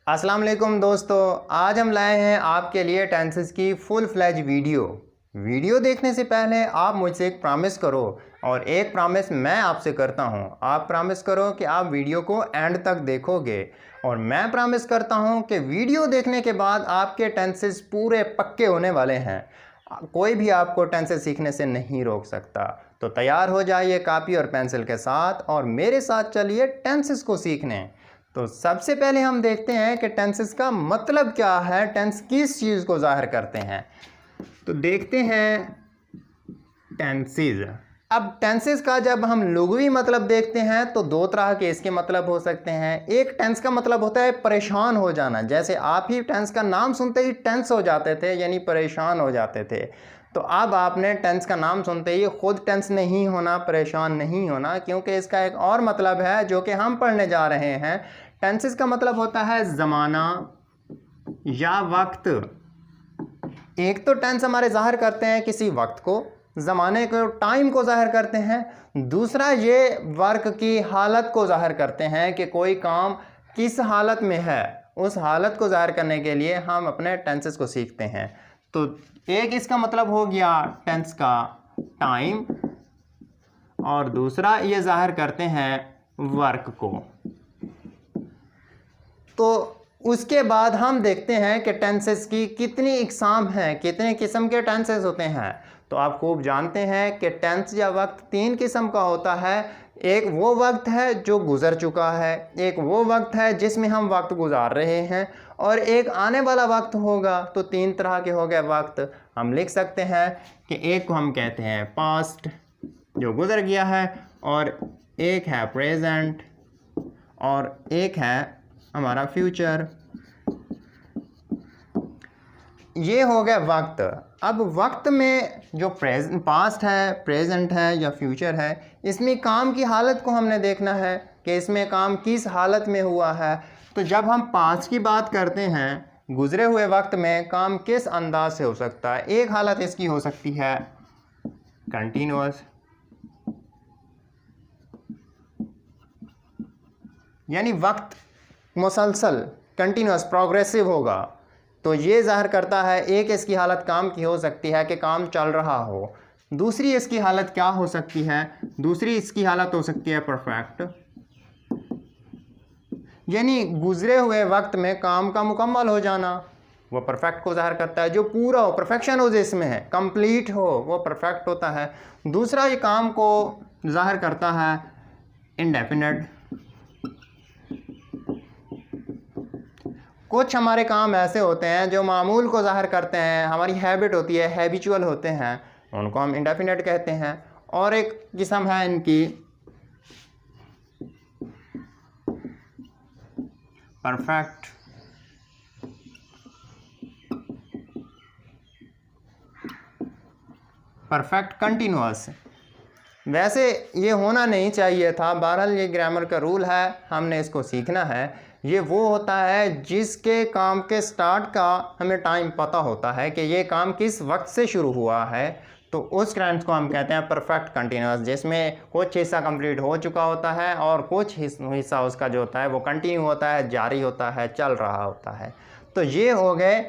अस्सलाम वालेकुम दोस्तों, आज हम लाए हैं आपके लिए टेंसेस की फुल फ्लैज वीडियो देखने से पहले आप मुझसे एक प्रॉमिस करो और एक प्रॉमिस मैं आपसे करता हूं। आप प्रॉमिस करो कि आप वीडियो को एंड तक देखोगे और मैं प्रॉमिस करता हूं कि वीडियो देखने के बाद आपके टेंसेस पूरे पक्के होने वाले हैं। कोई भी आपको टेंसेस सीखने से नहीं रोक सकता। तो तैयार हो जाइए कापी और पेंसिल के साथ और मेरे साथ चलिए टेंसेस को सीखने। तो सबसे पहले हम देखते हैं कि टेंसेस का मतलब क्या है, टेंस किस चीज़ को जाहिर करते हैं। तो देखते हैं टेंसेस। अब टेंसेस का जब हम लुग़वी मतलब देखते हैं तो दो तरह के इसके मतलब हो सकते हैं। एक टेंस का मतलब होता है परेशान हो जाना, जैसे आप ही टेंस का नाम सुनते ही टेंस हो जाते थे, यानी परेशान हो जाते थे। तो अब आपने टेंस का नाम सुनते ही खुद टेंस नहीं होना, परेशान नहीं होना, क्योंकि इसका एक और मतलब है जो कि हम पढ़ने जा रहे हैं। टेंसेस का मतलब होता है ज़माना या वक्त। एक तो टेंस हमारे ज़ाहिर करते हैं किसी वक्त को, ज़माने को, टाइम को ज़ाहिर करते हैं। दूसरा ये वर्क की हालत को ज़ाहिर करते हैं कि कोई काम किस हालत में है, उस हालत को ज़ाहिर करने के लिए हम अपने टेंसेस को सीखते हैं। तो एक इसका मतलब हो गया टेंस का टाइम और दूसरा ये ज़ाहिर करते हैं वर्क को। तो उसके बाद हम देखते हैं कि टेंसेस की कितनी इकसाम हैं, कितने किस्म के टेंसेस होते हैं। तो आप खूब जानते हैं कि टेंस या वक्त तीन किस्म का होता है। एक वो वक्त है जो गुज़र चुका है, एक वो वक्त है जिसमें हम वक्त गुजार रहे हैं, और एक आने वाला वक्त होगा। तो तीन तरह के हो गए वक्त। हम लिख सकते हैं कि एक को हम कहते हैं पास्ट, जो गुज़र गया है, और एक है प्रेजेंट, और एक है हमारा फ्यूचर। ये हो गया वक्त। अब वक्त में जो पास्ट है, प्रेजेंट है या फ्यूचर है, इसमें काम की हालत को हमने देखना है कि इसमें काम किस हालत में हुआ है। तो जब हम पास्ट की बात करते हैं, गुजरे हुए वक्त में काम किस अंदाज से हो सकता है। एक हालत इसकी हो सकती है कंटिन्यूअस, यानी वक्त मुसलसल, कंटिन्यूअस, प्रोग्रेसिव होगा। तो ये ज़ाहिर करता है, एक इसकी हालत काम की हो सकती है कि काम चल रहा हो। दूसरी इसकी हालत क्या हो सकती है, दूसरी इसकी हालत हो सकती है परफेक्ट, यानी गुजरे हुए वक्त में काम का मुकम्मल हो जाना। वो परफेक्ट को ज़ाहिर करता है, जो पूरा हो, परफेक्शन हो जिसमें है, कंप्लीट हो, वो परफेक्ट होता है। दूसरा ये काम को ज़ाहिर करता है इंडेफिनिट। कुछ हमारे काम ऐसे होते हैं जो मामूल को ज़ाहिर करते हैं, हमारी हैबिट होती है, हैबिचुअल होते हैं, उनको हम इंडेफिनिट कहते हैं। और एक किस्म है इनकी परफेक्ट। Perfect continuous. वैसे ये होना नहीं चाहिए था, बहरहाल ये ग्रामर का रूल है, हमने इसको सीखना है। ये वो होता है जिसके काम के स्टार्ट का हमें टाइम पता होता है कि ये काम किस वक्त से शुरू हुआ है। तो उस टेंस को हम कहते हैं परफेक्ट कंटिन्यूअस, जिसमें कुछ हिस्सा कंप्लीट हो चुका होता है और कुछ हिस्सा उसका जो होता है वो कंटिन्यू होता है, जारी होता है, चल रहा होता है। तो ये हो गए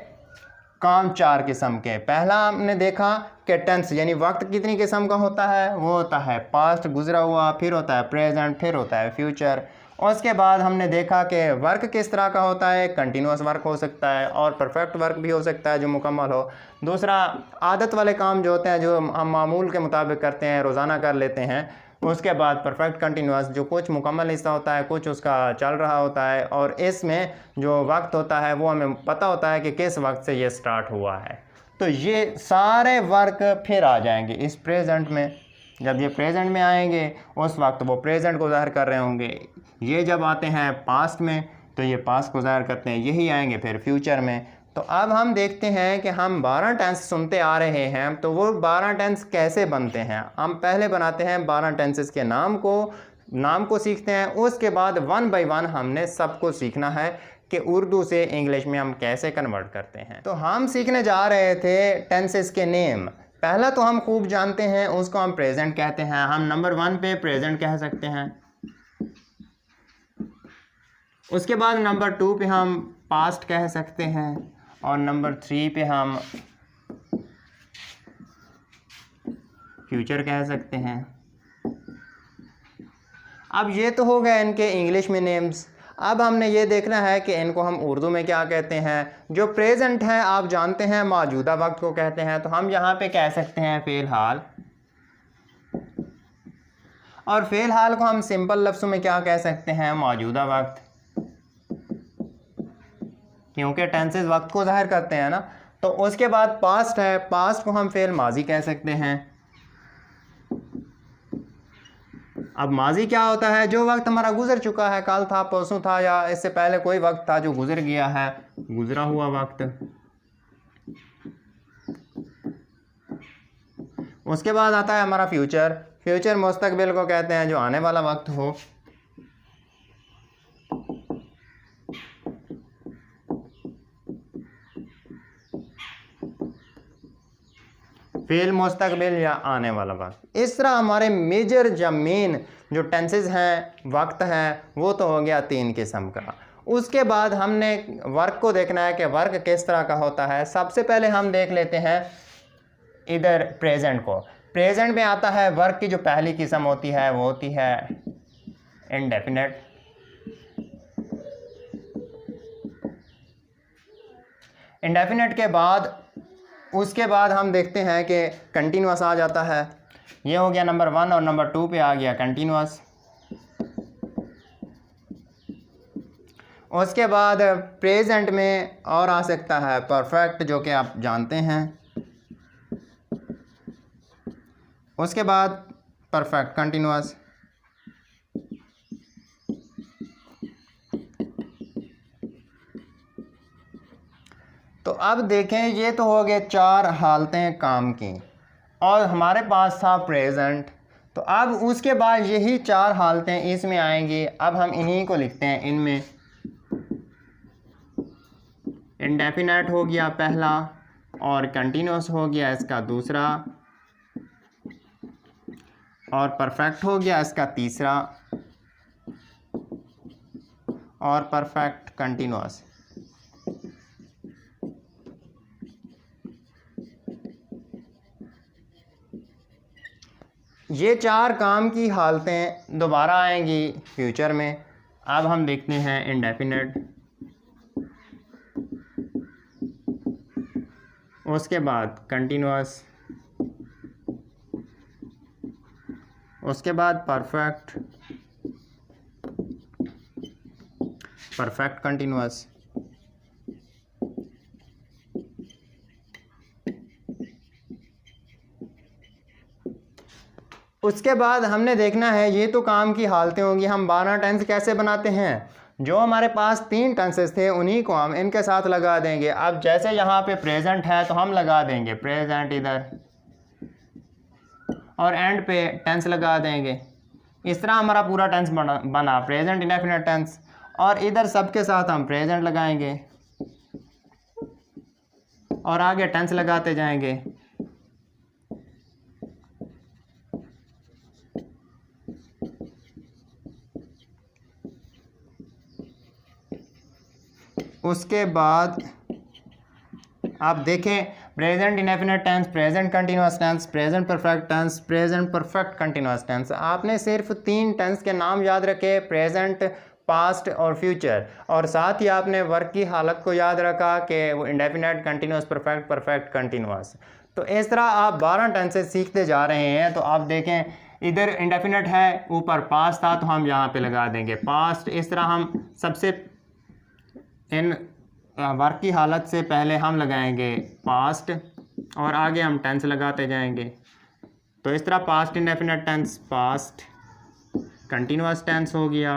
काम चार किस्म के। पहला हमने देखा कि टेंस यानी वक्त कितनी किस्म का होता है, वो होता है पास्ट, गुजरा हुआ, फिर होता है प्रेजेंट, फिर होता है फ्यूचर। और उसके बाद हमने देखा कि वर्क किस तरह का होता है, कंटिन्यूअस वर्क हो सकता है और परफेक्ट वर्क भी हो सकता है जो मुकम्मल हो। दूसरा आदत वाले काम जो होते हैं, जो हम मामूल के मुताबिक करते हैं, रोज़ाना कर लेते हैं। उसके बाद परफेक्ट कंटिन्यूअस, जो कुछ मुकम्मल हिस्सा होता है, कुछ उसका चल रहा होता है, और इसमें जो वक्त होता है वो हमें पता होता है कि किस वक्त से ये स्टार्ट हुआ है। तो ये सारे वर्क फिर आ जाएंगे इस प्रेजेंट में। जब ये प्रेजेंट में आएंगे उस वक्त वो प्रेजेंट को ज़ाहिर कर रहे होंगे। ये जब आते हैं पास्ट में तो ये पास्ट को ज़ाहिर करते हैं, यही आएंगे फिर फ्यूचर में। तो अब हम देखते हैं कि हम 12 टेंस सुनते आ रहे हैं, तो वो 12 टेंस कैसे बनते हैं। हम पहले बनाते हैं 12 टेंसेस के नाम को सीखते हैं। उसके बाद 1 बाय 1 हमने सबको सीखना है कि उर्दू से इंग्लिश में हम कैसे कन्वर्ट करते हैं। तो हम सीखने जा रहे थे टेंसेस के नेम। पहला तो हम खूब जानते हैं, उसको हम प्रेजेंट कहते हैं। हम नंबर 1 पे प्रेजेंट कह सकते हैं। उसके बाद नंबर 2 पे हम पास्ट कह सकते हैं और नंबर 3 पे हम फ्यूचर कह सकते हैं। अब ये तो हो गया इनके इंग्लिश में नेम्स। अब हमने ये देखना है कि इनको हम उर्दू में क्या कहते हैं। जो प्रेजेंट है आप जानते हैं मौजूदा वक्त को कहते हैं, तो हम यहाँ पे कह सकते हैं फ़िलहाल। और फ़िलहाल को हम सिंपल लफ्ज़ों में क्या कह सकते हैं, मौजूदा वक्त, क्योंकि टेंसेस वक्त को ज़ाहिर करते हैं ना। तो उसके बाद पास्ट है, पास्ट को हम फ़िल माजी कह सकते हैं। अब माजी क्या होता है, जो वक्त हमारा गुजर चुका है, कल था, परसों था, या इससे पहले कोई वक्त था जो गुजर गया है, गुजरा हुआ वक्त। उसके बाद आता है हमारा फ्यूचर। फ्यूचर मुस्तकबिल को कहते हैं, जो आने वाला वक्त हो। फेल मुस्तकबिल या आने वाला वक्त। इस तरह हमारे मेजर या मेन जो टेंसेस हैं, वक्त हैं, वो तो हो गया 3 किस्म का। उसके बाद हमने वर्क को देखना है कि वर्क किस तरह का होता है। सबसे पहले हम देख लेते हैं इधर प्रेजेंट को। प्रेजेंट में आता है वर्क की जो पहली किस्म होती है वो होती है इंडेफिनेट। इंडेफिनेट के बाद उसके बाद हम देखते हैं कि कंटिन्यूअस आ जाता है। ये हो गया नंबर 1 और नंबर 2 पे आ गया कंटिन्यूअस। उसके बाद प्रेजेंट में और आ सकता है परफेक्ट, जो कि आप जानते हैं। उसके बाद परफेक्ट कंटिन्यूअस। तो अब देखें, ये तो हो गए 4 हालतें काम की, और हमारे पास था प्रेजेंट। तो अब उसके बाद यही 4 हालतें इसमें आएंगी। अब हम इन्हीं को लिखते हैं। इनमें इंडेफिनेट हो गया पहला, और कंटिन्यूअस हो गया इसका दूसरा, और परफेक्ट हो गया इसका तीसरा, और परफेक्ट कंटिन्यूअस। ये 4 काम की हालतें दोबारा आएंगी फ्यूचर में। अब हम देखते हैं इंडेफिनेट, उसके बाद कंटिन्यूअस, उसके बाद परफेक्ट, परफेक्ट कंटिन्यूअस। उसके बाद हमने देखना है, ये तो काम की हालतें होंगी। हम 12 टेंस कैसे बनाते हैं, जो हमारे पास 3 टेंसेस थे उन्हीं को हम इनके साथ लगा देंगे। अब जैसे यहाँ पे प्रेजेंट है तो हम लगा देंगे प्रेजेंट इधर, और एंड पे टेंस लगा देंगे। इस तरह हमारा पूरा टेंस बना प्रेजेंट इंडेफिनिट टेंस, और इधर सबके साथ हम प्रेजेंट लगाएंगे और आगे टेंस लगाते जाएंगे। उसके बाद आप देखें, present indefinite tense, present continuous tense, present perfect tense, present perfect continuous tense. आपने सिर्फ 3 टेंस के नाम याद रखे, प्रेजेंट, पास्ट और फ्यूचर, और साथ ही आपने वर्क की हालत को याद रखा कि वो indefinite, continuous, perfect, perfect continuous. तो इस तरह आप 12 टेंसेस सीखते जा रहे हैं। तो आप देखें, इधर इंडेफिनिट है, ऊपर पास्ट था तो हम यहाँ पे लगा देंगे पास्ट। इस तरह हम सबसे इन वर्क की हालत से पहले हम लगाएंगे पास्ट, और आगे हम टेंस लगाते जाएंगे। तो इस तरह past indefinite tense, past continuous tense हो गया,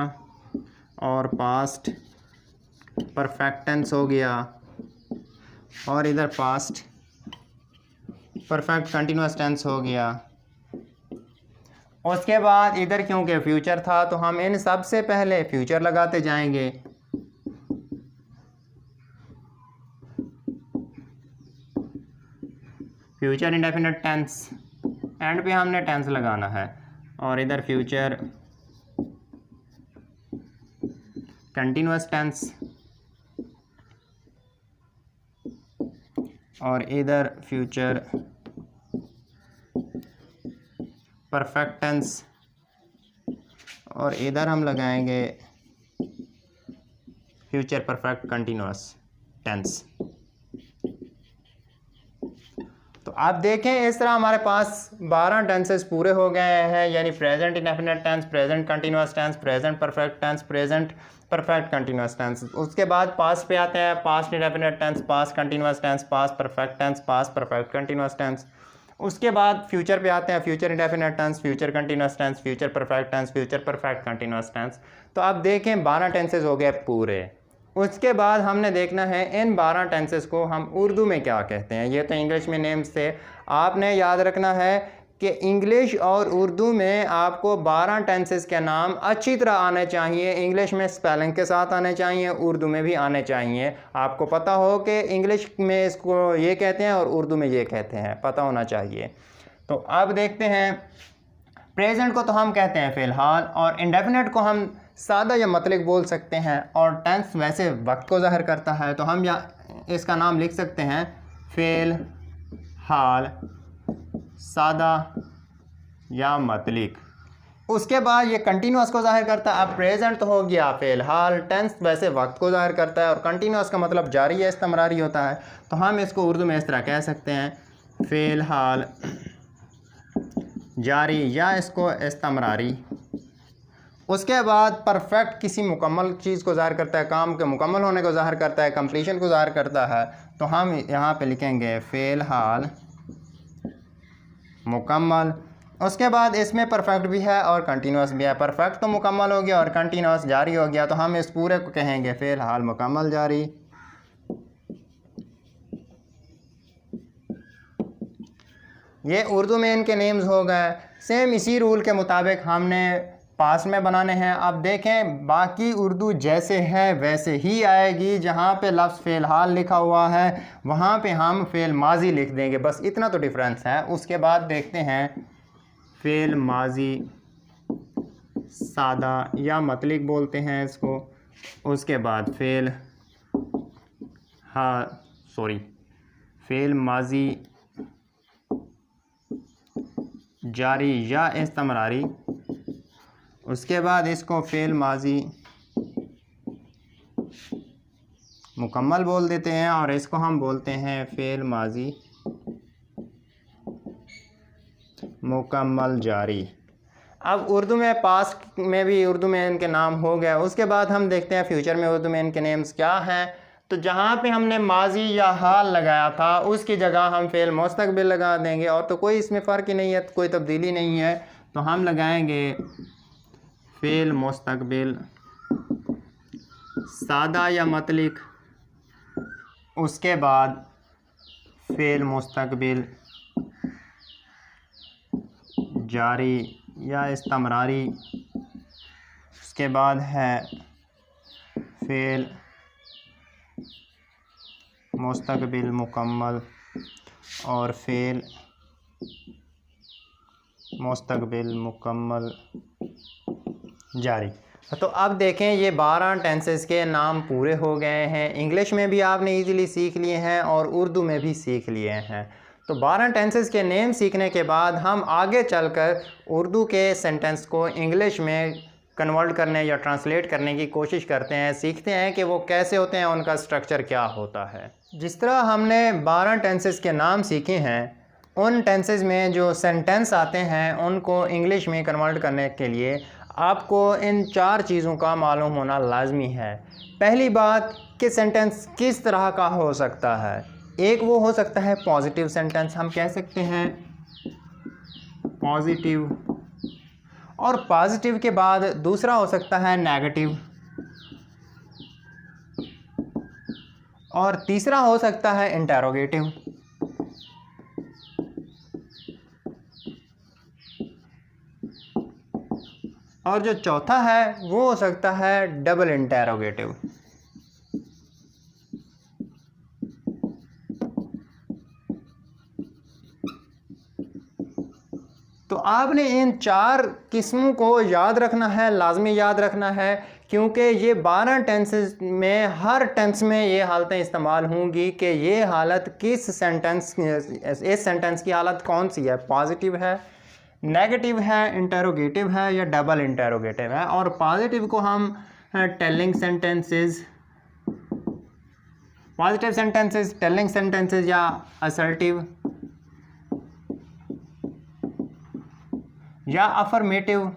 और पास्ट परफेक्ट टेंस हो गया, और इधर पास्ट परफेक्ट कंटिन्यूअस टेंस हो गया। उसके बाद इधर क्योंकि फ्यूचर था तो हम इन सब से पहले फ्यूचर लगाते जाएंगे। फ्यूचर इंडेफिनिट टेंस, एंड पे हमने टेंस लगाना है, और इधर फ्यूचर कंटिन्यूअस टेंस, और इधर फ्यूचर परफेक्ट टेंस, और इधर हम लगाएंगे फ्यूचर परफेक्ट कंटिन्यूअस टेंस। तो आप देखें इस तरह हमारे पास 12 टेंसेस पूरे हो गए हैं, यानी present indefinite tense, present continuous tense, present perfect tense, present perfect continuous tense. उसके बाद पास्ट पे आते हैं, past indefinite tense, past continuous tense, past perfect tense, past perfect continuous tense. उसके बाद फ्यूचर पे आते हैं, future indefinite tense, future continuous tense, future perfect tense, future perfect continuous tense. तो आप देखें 12 टेंसेस हो गए पूरे। उसके बाद हमने देखना है इन 12 टेंसेस को हम उर्दू में क्या कहते हैं। ये तो इंग्लिश में नेम्स थे, आपने याद रखना है कि इंग्लिश और उर्दू में आपको 12 टेंसेस के नाम अच्छी तरह आने चाहिए। इंग्लिश में स्पेलिंग के साथ आने चाहिए, उर्दू में भी आने चाहिए। आपको पता हो कि इंग्लिश में इसको ये कहते हैं और उर्दू में ये कहते हैं, पता होना चाहिए। तो अब देखते हैं, प्रेजेंट को तो हम कहते हैं फ़िलहाल, और इंडेफिनिट को हम सादा या मतलब बोल सकते हैं, और टेंस वैसे वक्त को ज़ाहिर करता है, तो हम या इसका नाम लिख सकते हैं फ़िल हाल, सादा या मतलिक। उसके बाद ये कंटिन्यूअस को ज़ाहिर करता है। अब प्रेजेंट तो हो गया फ़िलहाल, टेंस वैसे वक्त को ज़ाहिर करता है, और कंटिन्यूअस का मतलब जारी या इस्तमरारी होता है। तो हम इसको उर्दू में इस तरह कह सकते हैं फ़िलहाल जारी या इसको इस्तमरारी। उसके बाद परफेक्ट किसी मुकम्मल चीज़ को ज़ाहिर करता है, काम के मुकम्मल होने को ज़ाहिर करता है, कंप्लीशन को ज़ाहिर करता है। तो हम यहाँ पे लिखेंगे फ़िलहाल मुकम्मल। उसके बाद इसमें परफेक्ट भी है और कंटिन्यूअस भी है। परफेक्ट तो मुकम्मल हो गया और कंटिन्यूअस जारी हो गया, तो हम इस पूरे को कहेंगे फ़िलहाल मुकम्मल जारी। ये उर्दू में इनके नेम्स हो गए। सेम इसी रूल के मुताबिक हमने पास्ट में बनाने हैं। अब देखें, बाकी उर्दू जैसे है वैसे ही आएगी। जहाँ पे लफ्ज़ फ़िलहाल लिखा हुआ है वहाँ पे हम फ़िल माजी लिख देंगे, बस इतना तो डिफरेंस है। उसके बाद देखते हैं फ़िल माजी सादा या मतलिक बोलते हैं इसको। उसके बाद फ़िल माजी जारी या इस्तमरारी। उसके बाद इसको फ़िल माजी मुकम्मल बोल देते हैं, और इसको हम बोलते हैं फ़िल माजी मुकम्मल जारी। अब उर्दू में पास्ट में भी उर्दू में इनके नाम हो गए। उसके बाद हम देखते हैं फ्यूचर में उर्दू में इनके नेम्स क्या हैं। तो जहाँ पे हमने माजी या हाल लगाया था उसकी जगह हम फ़िल मुस्तक़बिल लगा देंगे, और तो कोई इसमें फ़र्क ही नहीं है, कोई तब्दीली नहीं है। तो हम लगाएंगे फ़िल मुस्तक़बिल सादा या मतलिक। उसके बाद फ़िल मुस्तक़बिल जारी या इस्तमरारी। उसके बाद है फ़िल मुस्तक़बिल मुकम्मल और फ़िल मुस्तक़बिल मुकम्मल जारी। तो अब देखें, ये 12 टेंसेस के नाम पूरे हो गए हैं। इंग्लिश में भी आपने इजीली सीख लिए हैं और उर्दू में भी सीख लिए हैं। तो 12 टेंसेस के नेम सीखने के बाद हम आगे चलकर उर्दू के सेंटेंस को इंग्लिश में कन्वर्ट करने या ट्रांसलेट करने की कोशिश करते हैं, सीखते हैं कि वो कैसे होते हैं, उनका स्ट्रक्चर क्या होता है। जिस तरह हमने 12 टेंसेस के नाम सीखे हैं, उन टेंसेस में जो सेंटेंस आते हैं उनको इंग्लिश में कन्वर्ट करने के लिए आपको इन 4 चीज़ों का मालूम होना लाजमी है। पहली बात कि सेंटेंस किस तरह का हो सकता है। एक वो हो सकता है पॉजिटिव सेंटेंस, हम कह सकते हैं पॉजिटिव, और पॉजिटिव के बाद दूसरा हो सकता है नेगेटिव, और तीसरा हो सकता है इंटेरोगेटिव, और जो चौथा है वो हो सकता है डबल इंटेरोगेटिव। तो आपने इन 4 किस्मों को याद रखना है, लाजमी याद रखना है क्योंकि ये 12 टेंसेस में हर टेंस में ये हालतें इस्तेमाल होंगी कि ये हालत किस सेंटेंस, इस सेंटेंस की हालत कौन सी है, पॉजिटिव है, नेगेटिव है, इंटरोगेटिव है या डबल इंटरोगेटिव है। और पॉजिटिव को हम telling sentences, positive sentences, telling sentences या असर्टिव या अफर्मेटिव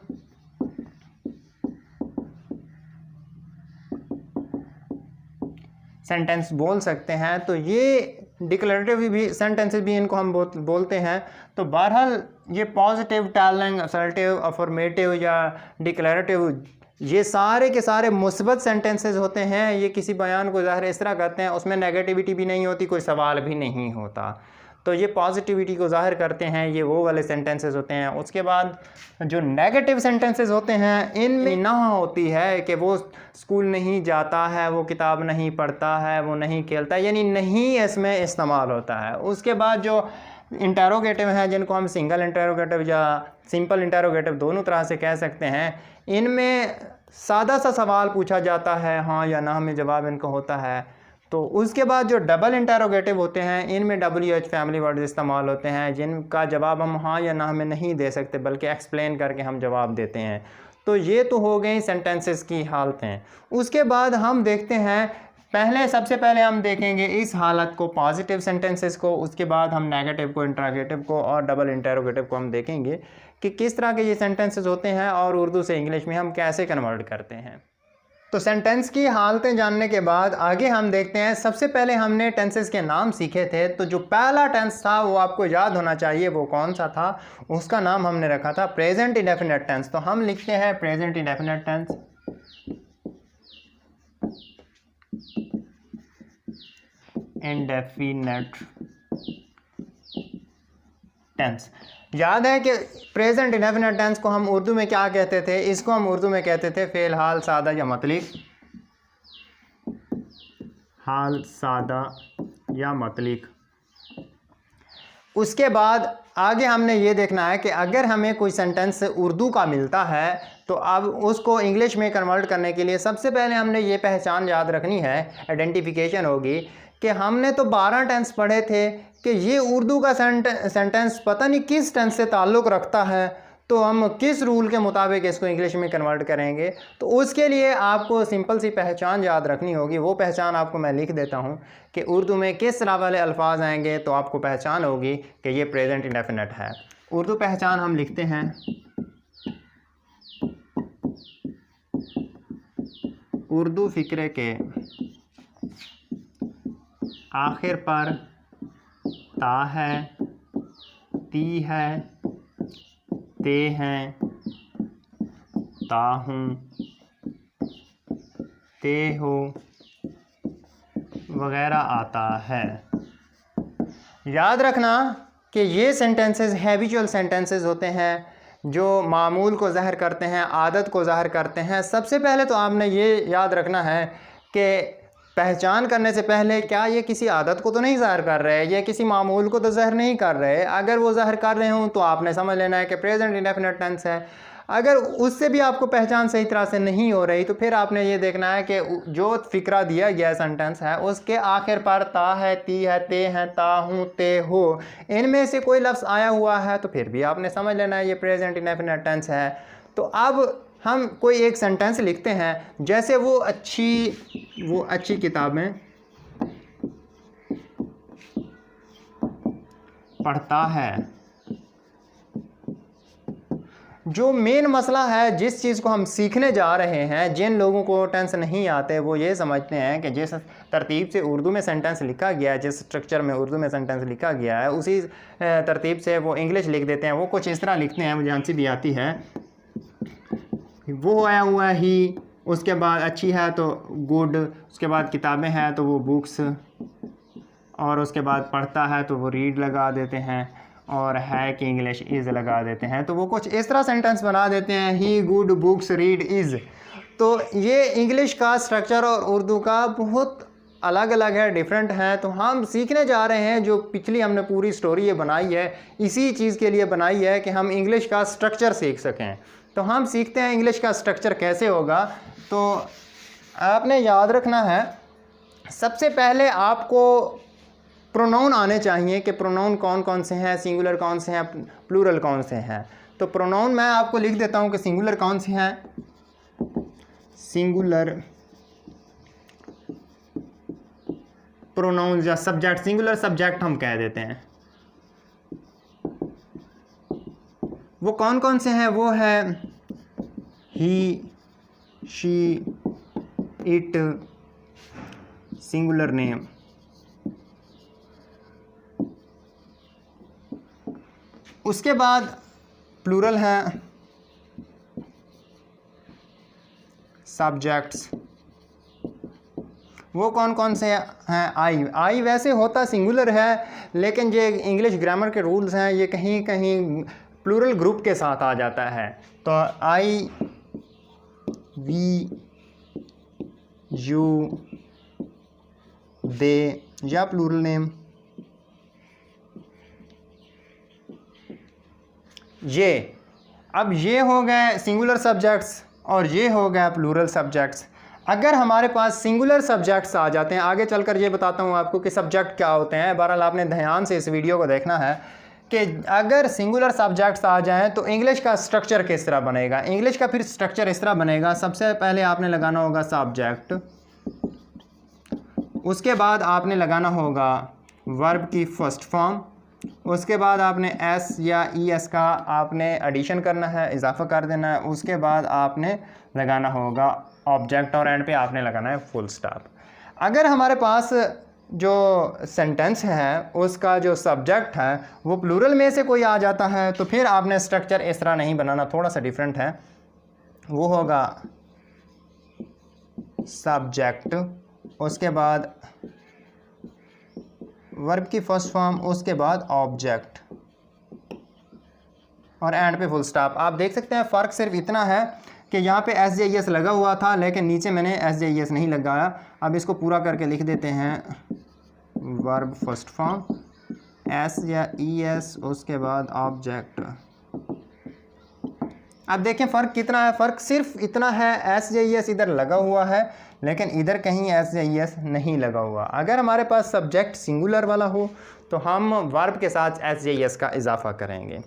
सेंटेंस बोल सकते हैं। तो ये डिक्लेरेटिव भी सेंटेंसेस भी इनको हम बोलते हैं। तो बहरहाल ये पॉजिटिव, टेलिंग, असर्टिव, अफर्मेटिव या डिक्लेरेटिव, ये सारे के सारे मुस्बत सेंटेंसेस होते हैं। ये किसी बयान को ज़ाहिर इस तरह करते हैं, उसमें नेगेटिविटी भी नहीं होती, कोई सवाल भी नहीं होता। तो ये पॉजिटिविटी को ज़ाहिर करते हैं, ये वो वाले सेंटेंसेस होते हैं। उसके बाद जो नेगेटिव सेंटेंसेस होते हैं, इनमें ना होती है कि वो स्कूल नहीं जाता है, वो किताब नहीं पढ़ता है, वो नहीं खेलता, यानी नहीं इसमें इस्तेमाल होता है। उसके बाद जो इंटरोगेटिव हैं, जिनको हम सिंगल इंटरोगेटिव या सिंपल इंटरोगेटिव दोनों तरह से कह सकते हैं, इनमें सादा सा सवाल पूछा जाता है, हाँ या ना में जवाब इनका होता है। तो उसके बाद जो डबल इंटरोगेटिव होते हैं, इनमें WH फैमिली वर्ड्स इस्तेमाल होते हैं, जिनका जवाब हम हाँ या ना में नहीं दे सकते, बल्कि एक्सप्लेन करके हम जवाब देते हैं। तो ये तो हो गई सेंटेंसेस की हालतें। उसके बाद हम देखते हैं, सबसे पहले हम देखेंगे इस हालत को, पॉजिटिव सेंटेंसेस को। उसके बाद हम नेगेटिव को, इंटरोगेटिव को और डबल इंटरोगेटिव को हम देखेंगे कि किस तरह के ये सेंटेंसेस होते हैं और उर्दू से इंग्लिश में हम कैसे कन्वर्ट करते हैं। तो सेंटेंस की हालतें जानने के बाद आगे हम देखते हैं। सबसे पहले हमने टेंसेस के नाम सीखे थे, तो जो पहला टेंस था वो आपको याद होना चाहिए, वो कौन सा था? उसका नाम हमने रखा था प्रेजेंट इंडेफिनिट टेंस। तो हम लिखते हैं present indefinite tense. Indefinite tense. याद है कि प्रेजेंट इंडेफिनिट टेंस को हम उर्दू में क्या कहते थे? इसको हम उर्दू में कहते थे फ़ेल हाल सादा या मतलिक। हाल सादा या मतलिक। उसके बाद आगे हमने ये देखना है कि अगर हमें कोई सेंटेंस उर्दू का मिलता है तो अब उसको इंग्लिश में कन्वर्ट करने के लिए सबसे पहले हमने ये पहचान याद रखनी है, आइडेंटिफिकेशन होगी कि हमने तो 12 टेंस पढ़े थे कि ये उर्दू का सेंटेंस पता नहीं किस टेंस से ताल्लुक़ रखता है, तो हम किस रूल के मुताबिक इसको इंग्लिश में कन्वर्ट करेंगे। तो उसके लिए आपको सिंपल सी पहचान याद रखनी होगी। वो पहचान आपको मैं लिख देता हूँ कि उर्दू में किस तरह वाले अल्फाज आएंगे, तो आपको पहचान होगी कि ये प्रेजेंट इंडेफिनिट है। उर्दू पहचान हम लिखते हैं, उर्दू फ़िक्रे के आखिर पर ता है, ती है, ते हैं, ता हूँ, ते हो वगैरह आता है। याद रखना कि ये सेंटेंसेस हैबिचुअल सेंटेंसेस होते हैं जो मामूल को ज़ाहिर करते हैं, आदत को ज़ाहिर करते हैं। सबसे पहले तो आपने ये याद रखना है कि पहचान करने से पहले क्या ये किसी आदत को तो नहीं ज़ाहिर कर रहे, ये किसी मामूल को तो ज़ाहिर नहीं कर रहे। अगर वो ज़ाहिर कर रहे हों तो आपने समझ लेना है कि प्रेजेंट इंडेफिनिट टेंस है। अगर उससे भी आपको पहचान सही तरह से नहीं हो रही तो फिर आपने ये देखना है कि जो फ़िक्रा दिया गया सेंटेंस है उसके आखिर पर ता है, ती है, ते हैं, ता हूँ, ते हो, इनमें से कोई लफ्ज़ आया हुआ है तो फिर भी आपने समझ लेना है ये प्रेजेंट इंडेफिनिट टेंस है। तो अब हम कोई एक सेंटेंस लिखते हैं, जैसे वो अच्छी किताबें पढ़ता है। जो मेन मसला है, जिस चीज़ को हम सीखने जा रहे हैं, जिन लोगों को टेंस नहीं आते वो ये समझते हैं कि जिस तरतीब से उर्दू में सेंटेंस लिखा गया है, जिस स्ट्रक्चर में उर्दू में सेंटेंस लिखा गया है, उसी तरतीब से वो इंग्लिश लिख देते हैं। वो कुछ इस तरह लिखते हैं, मुझे हंसी भी आती है। वो आया हुआ ही, उसके बाद अच्छी है तो गुड, उसके बाद किताबें हैं तो वो बुक्स, और उसके बाद पढ़ता है तो वो रीड लगा देते हैं, और है कि इंग्लिश इज़ लगा देते हैं। तो वो कुछ इस तरह सेंटेंस बना देते हैं, ही गुड बुक्स रीड इज़। तो ये इंग्लिश का स्ट्रक्चर और उर्दू का बहुत अलग अलग है, डिफरेंट है। तो हम सीखने जा रहे हैं, जो पिछली हमने पूरी स्टोरी ये बनाई है इसी चीज़ के लिए बनाई है कि हम इंग्लिश का स्ट्रक्चर सीख सकें। तो हम सीखते हैं इंग्लिश का स्ट्रक्चर कैसे होगा। तो आपने याद रखना है, सबसे पहले आपको प्रोनाउन आने चाहिए कि प्रोनाउन कौन कौन से हैं, सिंगुलर कौन से हैं, प्लूरल कौन से हैं। तो प्रोनाउन मैं आपको लिख देता हूं कि सिंगुलर कौन से हैं। सिंगुलर प्रोनाउन या सब्जेक्ट, सिंगुलर सब्जेक्ट हम कह देते हैं, वो कौन कौन से हैं? वो है ही, शी, इट, सिंगुलर नेम। उसके बाद प्लूरल हैं सब्जेक्ट्स, वो कौन कौन से हैं? आई वैसे होता सिंगुलर है, लेकिन ये इंग्लिश ग्रामर के रूल्स हैं, ये कहीं कहीं प्लूरल ग्रुप के साथ आ जाता है। तो आई, वी, यू, दे या प्लूरल नेम। अब ये हो गए सिंगुलर सब्जेक्ट्स और ये हो गया प्लूरल सब्जेक्ट्स। अगर हमारे पास सिंगुलर सब्जेक्ट्स आ जाते हैं, आगे चलकर ये बताता हूँ आपको कि सब्जेक्ट क्या होते हैं। बहरहाल आपने ध्यान से इस वीडियो को देखना है कि अगर सिंगुलर सब्जेक्ट्स आ जाएं तो इंग्लिश का स्ट्रक्चर किस तरह बनेगा। इंग्लिश का फिर स्ट्रक्चर इस तरह बनेगा, सबसे पहले आपने लगाना होगा सब्जेक्ट, उसके बाद आपने लगाना होगा वर्ब की फर्स्ट फॉर्म, उसके बाद आपने एस या ई एस का आपने एडिशन करना है, इजाफा कर देना है, उसके बाद आपने लगाना होगा ऑब्जेक्ट और एंड पे आपने लगाना है फुल स्टॉप। अगर हमारे पास जो सेंटेंस है उसका जो सब्जेक्ट है वो प्लूरल में से कोई आ जाता है तो फिर आपने स्ट्रक्चर इस तरह नहीं बनाना, थोड़ा सा डिफरेंट है। वो होगा सब्जेक्ट, उसके बाद वर्ब की फर्स्ट फॉर्म, उसके बाद ऑब्जेक्ट और एंड पे फुल स्टॉप। आप देख सकते हैं फ़र्क सिर्फ इतना है कि यहाँ पे एस जे ई एस लगा हुआ था लेकिन नीचे मैंने एस जे ई एस नहीं लगाया। अब इसको पूरा करके लिख देते हैं वर्ब फर्स्ट फॉर्म, एस या ई एस, उसके बाद ऑब्जेक्ट। अब देखें फ़र्क कितना है, फ़र्क सिर्फ इतना है, एस जे ई एस इधर लगा हुआ है लेकिन इधर कहीं एस जे ई एस नहीं लगा हुआ। अगर हमारे पास सब्जेक्ट सिंगुलर वाला हो तो हम वर्ब के साथ एस जे ई एस का इजाफा करेंगे।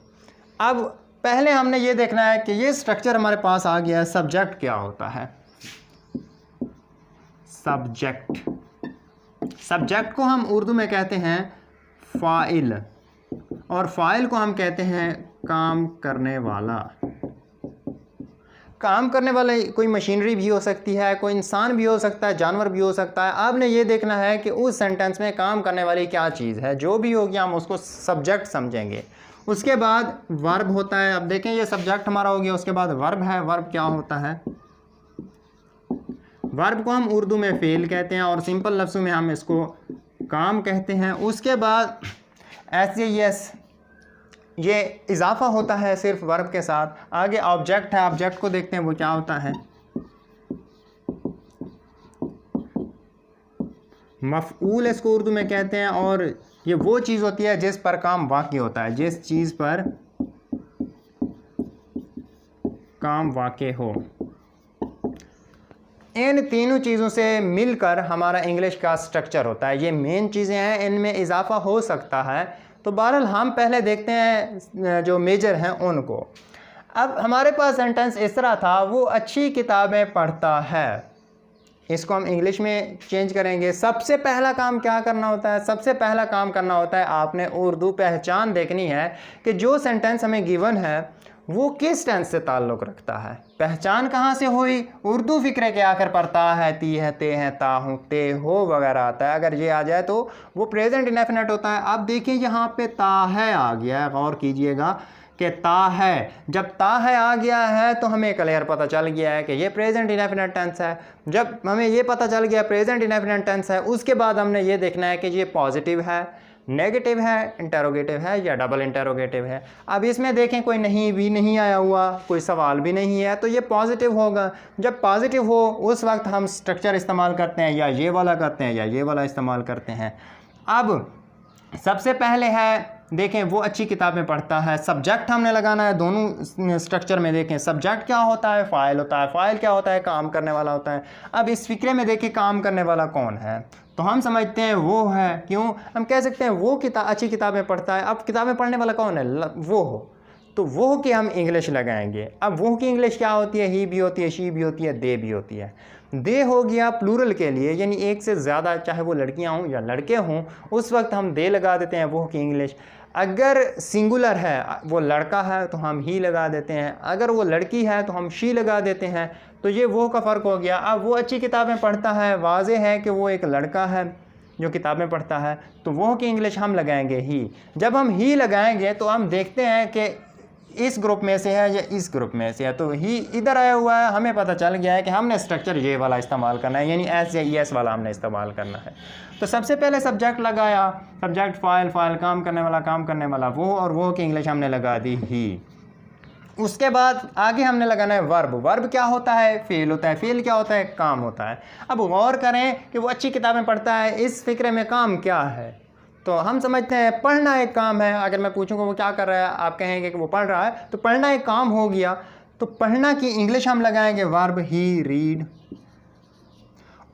अब पहले हमने ये देखना है कि ये स्ट्रक्चर हमारे पास आ गया है, सब्जेक्ट क्या होता है। सब्जेक्ट को हम उर्दू में कहते हैं फ़ाइल, और फ़ाइल को हम कहते हैं काम करने वाला। काम करने वाला कोई मशीनरी भी हो सकती है, कोई इंसान भी हो सकता है, जानवर भी हो सकता है। आपने ये देखना है कि उस सेंटेंस में काम करने वाली क्या चीज़ है, जो भी होगी हम उसको सब्जेक्ट समझेंगे। उसके बाद वर्ब होता है। अब देखें ये सब्जेक्ट हमारा हो गया, उसके बाद वर्ब है। वर्ब क्या होता है? वर्ब को हम उर्दू में फ़ेल कहते हैं और सिंपल लफ्ज़ों में हम इसको काम कहते हैं। उसके बाद एस जे ई एस, ये इजाफा होता है सिर्फ वर्ब के साथ। आगे ऑब्जेक्ट है, ऑब्जेक्ट को देखते हैं वो क्या होता है। मफ़ऊल इसको उर्दू में कहते हैं और ये वो चीज़ होती है जिस पर काम वाक़ई होता है, जिस चीज़ पर काम वाक़ई हो। इन तीनों चीज़ों से मिलकर हमारा इंग्लिश का स्ट्रक्चर होता है। ये मेन चीज़ें हैं, इनमें इजाफा हो सकता है। तो बहरहाल हम पहले देखते हैं जो मेजर हैं उनको। अब हमारे पास सेंटेंस इस तरह था, वो अच्छी किताबें पढ़ता है। इसको हम इंग्लिश में चेंज करेंगे। सबसे पहला काम क्या करना होता है? सबसे पहला काम करना होता है आपने उर्दू पहचान देखनी है कि जो सेंटेंस हमें गिवन है वो किस टेंस से ताल्लुक़ रखता है। पहचान कहाँ से हुई? उर्दू फ़िक्रे के आखिर पर ता है, ती है, ते हैं, ता हूँ, ते हो वगैरह आता है। अगर ये आ जाए तो वो प्रेजेंट इंडेफिनिट होता है। अब देखिए यहाँ पे ता है आ गया है, गौर कीजिएगा कि ता है। जब ता है आ गया है तो हमें क्लियर पता चल गया है कि ये प्रेजेंट इंडेफिनिट टेंस है। जब हमें ये पता चल गया प्रेजेंट इंडेफिनिट टेंस है, उसके बाद हमने ये देखना है कि ये पॉजिटिव है, नेगेटिव है, इंटेरोगेटिव है या डबल इंटेरोगेटिव है। अब इसमें देखें कोई नहीं भी नहीं आया हुआ, कोई सवाल भी नहीं है, तो ये पॉजिटिव होगा। जब पॉजिटिव हो उस वक्त हम स्ट्रक्चर इस्तेमाल करते हैं, या ये वाला करते हैं या ये वाला इस्तेमाल करते हैं। अब सबसे पहले है देखें वो अच्छी किताबें पढ़ता है। सब्जेक्ट हमने लगाना है दोनों स्ट्रक्चर में। देखें सब्जेक्ट क्या होता है, फ़ाइल होता है। फ़ाइल क्या होता है, काम करने वाला होता है। अब इस फ़िक्रे में देखें काम करने वाला कौन है, तो हम समझते हैं वो है। क्यों, हम कह सकते हैं वो अच्छी किताबें पढ़ता है। अब किताबें पढ़ने वाला कौन है, वो हो, तो वो की हम इंग्लिश लगाएंगे। अब वो की इंग्लिश क्या होती है, ही भी होती है, शी भी होती है, दे भी होती है। दे हो गया प्लूरल के लिए, यानी एक से ज़्यादा, चाहे वो लड़कियां हों या लड़के हों, उस वक्त हम दे लगा देते हैं वो की इंग्लिश। अगर सिंगुलर है, वो लड़का है तो हम ही लगा देते हैं, अगर वो लड़की है तो हम शी लगा देते हैं। तो ये वो का फ़र्क हो गया। अब वो अच्छी किताबें पढ़ता है, वाज़े है कि वो एक लड़का है जो किताबें पढ़ता है, तो वो की इंग्लिश हम लगाएंगे ही। जब हम ही लगाएंगे तो हम देखते हैं कि इस ग्रुप में से है या इस ग्रुप में से है, तो ही इधर आया हुआ है, हमें पता चल गया है कि हमने स्ट्रक्चर ये वाला इस्तेमाल करना है, यानी एस या ई एस वाला हमने इस्तेमाल करना है। तो सबसे पहले सब्जेक्ट लगाया, सब्जेक्ट फ़ाइल, फ़ाइल काम करने वाला, काम करने वाला वो, और वो की इंग्लिश हमने लगा दी ही। उसके बाद आगे हमने लगाना है वर्ब। वर्ब क्या होता है, फेल होता है। फेल क्या होता है, काम होता है। अब गौर करें कि वो अच्छी किताबें पढ़ता है, इस फिक्रे में काम क्या है, तो हम समझते हैं पढ़ना एक काम है। अगर मैं पूछूंगा वो क्या कर रहा है, आप कहेंगे कि वो पढ़ रहा है, तो पढ़ना एक काम हो गया। तो पढ़ना की इंग्लिश हम लगाएंगे वर्ब, ही रीड।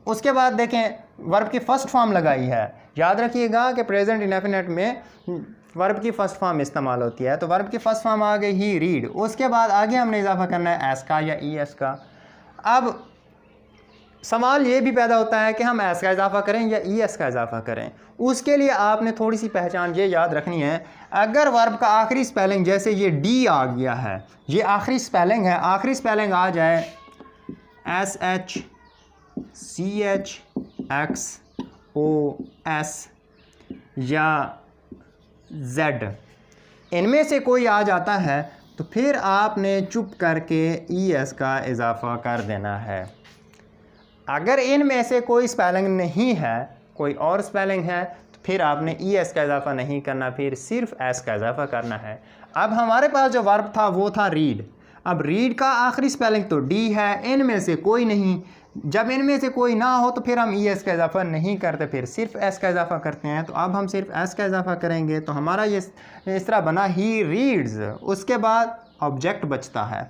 उसके बाद देखें वर्ब की फर्स्ट फॉर्म लगाई है। याद रखिएगा कि प्रेजेंट इंडेफिनिट में वर्ब की फर्स्ट फॉर्म इस्तेमाल होती है, तो वर्ब की फर्स्ट फॉर्म आ गई ही रीड। उसके बाद आगे हमने इजाफा करना है एस का या ई एस का। अब सवाल ये भी पैदा होता है कि हम एस का इजाफा करें या ई एस का इजाफा करें। उसके लिए आपने थोड़ी सी पहचान ये याद रखनी है, अगर वर्ब का आखिरी स्पेलिंग जैसे ये डी आ गया है, ये आखिरी स्पेलिंग है, आखिरी स्पेलिंग आ जाए S H C H X O S या जेड, इनमें से कोई आ जाता है, तो फिर आपने चुप करके ई एस का इजाफा कर देना है। अगर इनमें से कोई स्पेलिंग नहीं है, कोई और स्पेलिंग है, तो फिर आपने ई एस का इजाफा नहीं करना, फिर सिर्फ एस का इजाफा करना है। अब हमारे पास जो वर्ब था वो था रीड। अब रीड का आखिरी स्पेलिंग तो डी है, इनमें से कोई नहीं। जब इनमें से कोई ना हो तो फिर हम ई एस का इजाफा नहीं करते, फिर सिर्फ एस का इजाफा करते हैं। तो अब हम सिर्फ एस का इजाफा करेंगे, तो हमारा ये इस तरह बना ही रीड्स। उसके बाद ऑब्जेक्ट बचता है।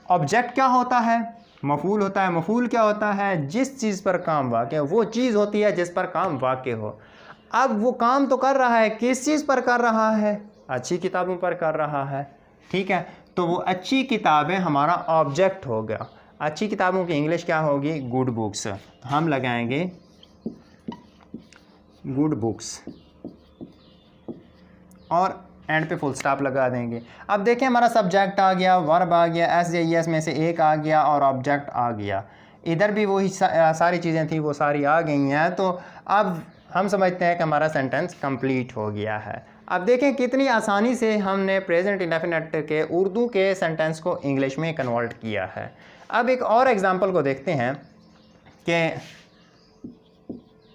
ऑब्जेक्ट क्या होता है, मफूल होता है। मफूल क्या होता है, जिस चीज़ पर काम वाक़ हो, वो चीज़ होती है जिस पर काम वाक़ हो। अब वो काम तो कर रहा है, किस चीज़ पर कर रहा है, अच्छी किताबों पर कर रहा है, ठीक है। तो वो अच्छी किताबें हमारा ऑब्जेक्ट हो गया। अच्छी किताबों की इंग्लिश क्या होगी, गुड बुक्स। हम लगाएंगे गुड बुक्स और एंड पे फुल स्टॉप लगा देंगे। अब देखें हमारा सब्जेक्ट आ गया, वर्ब आ गया, एस या ई एस में से एक आ गया और ऑब्जेक्ट आ गया। इधर भी वही सारी चीज़ें थी, वो सारी आ गई हैं। तो अब हम समझते हैं कि हमारा सेंटेंस कंप्लीट हो गया है। अब देखें कितनी आसानी से हमने प्रेजेंट इंडेफिनिट के उर्दू के सेंटेंस को इंग्लिश में कन्वर्ट किया है। अब एक और एग्जांपल को देखते हैं कि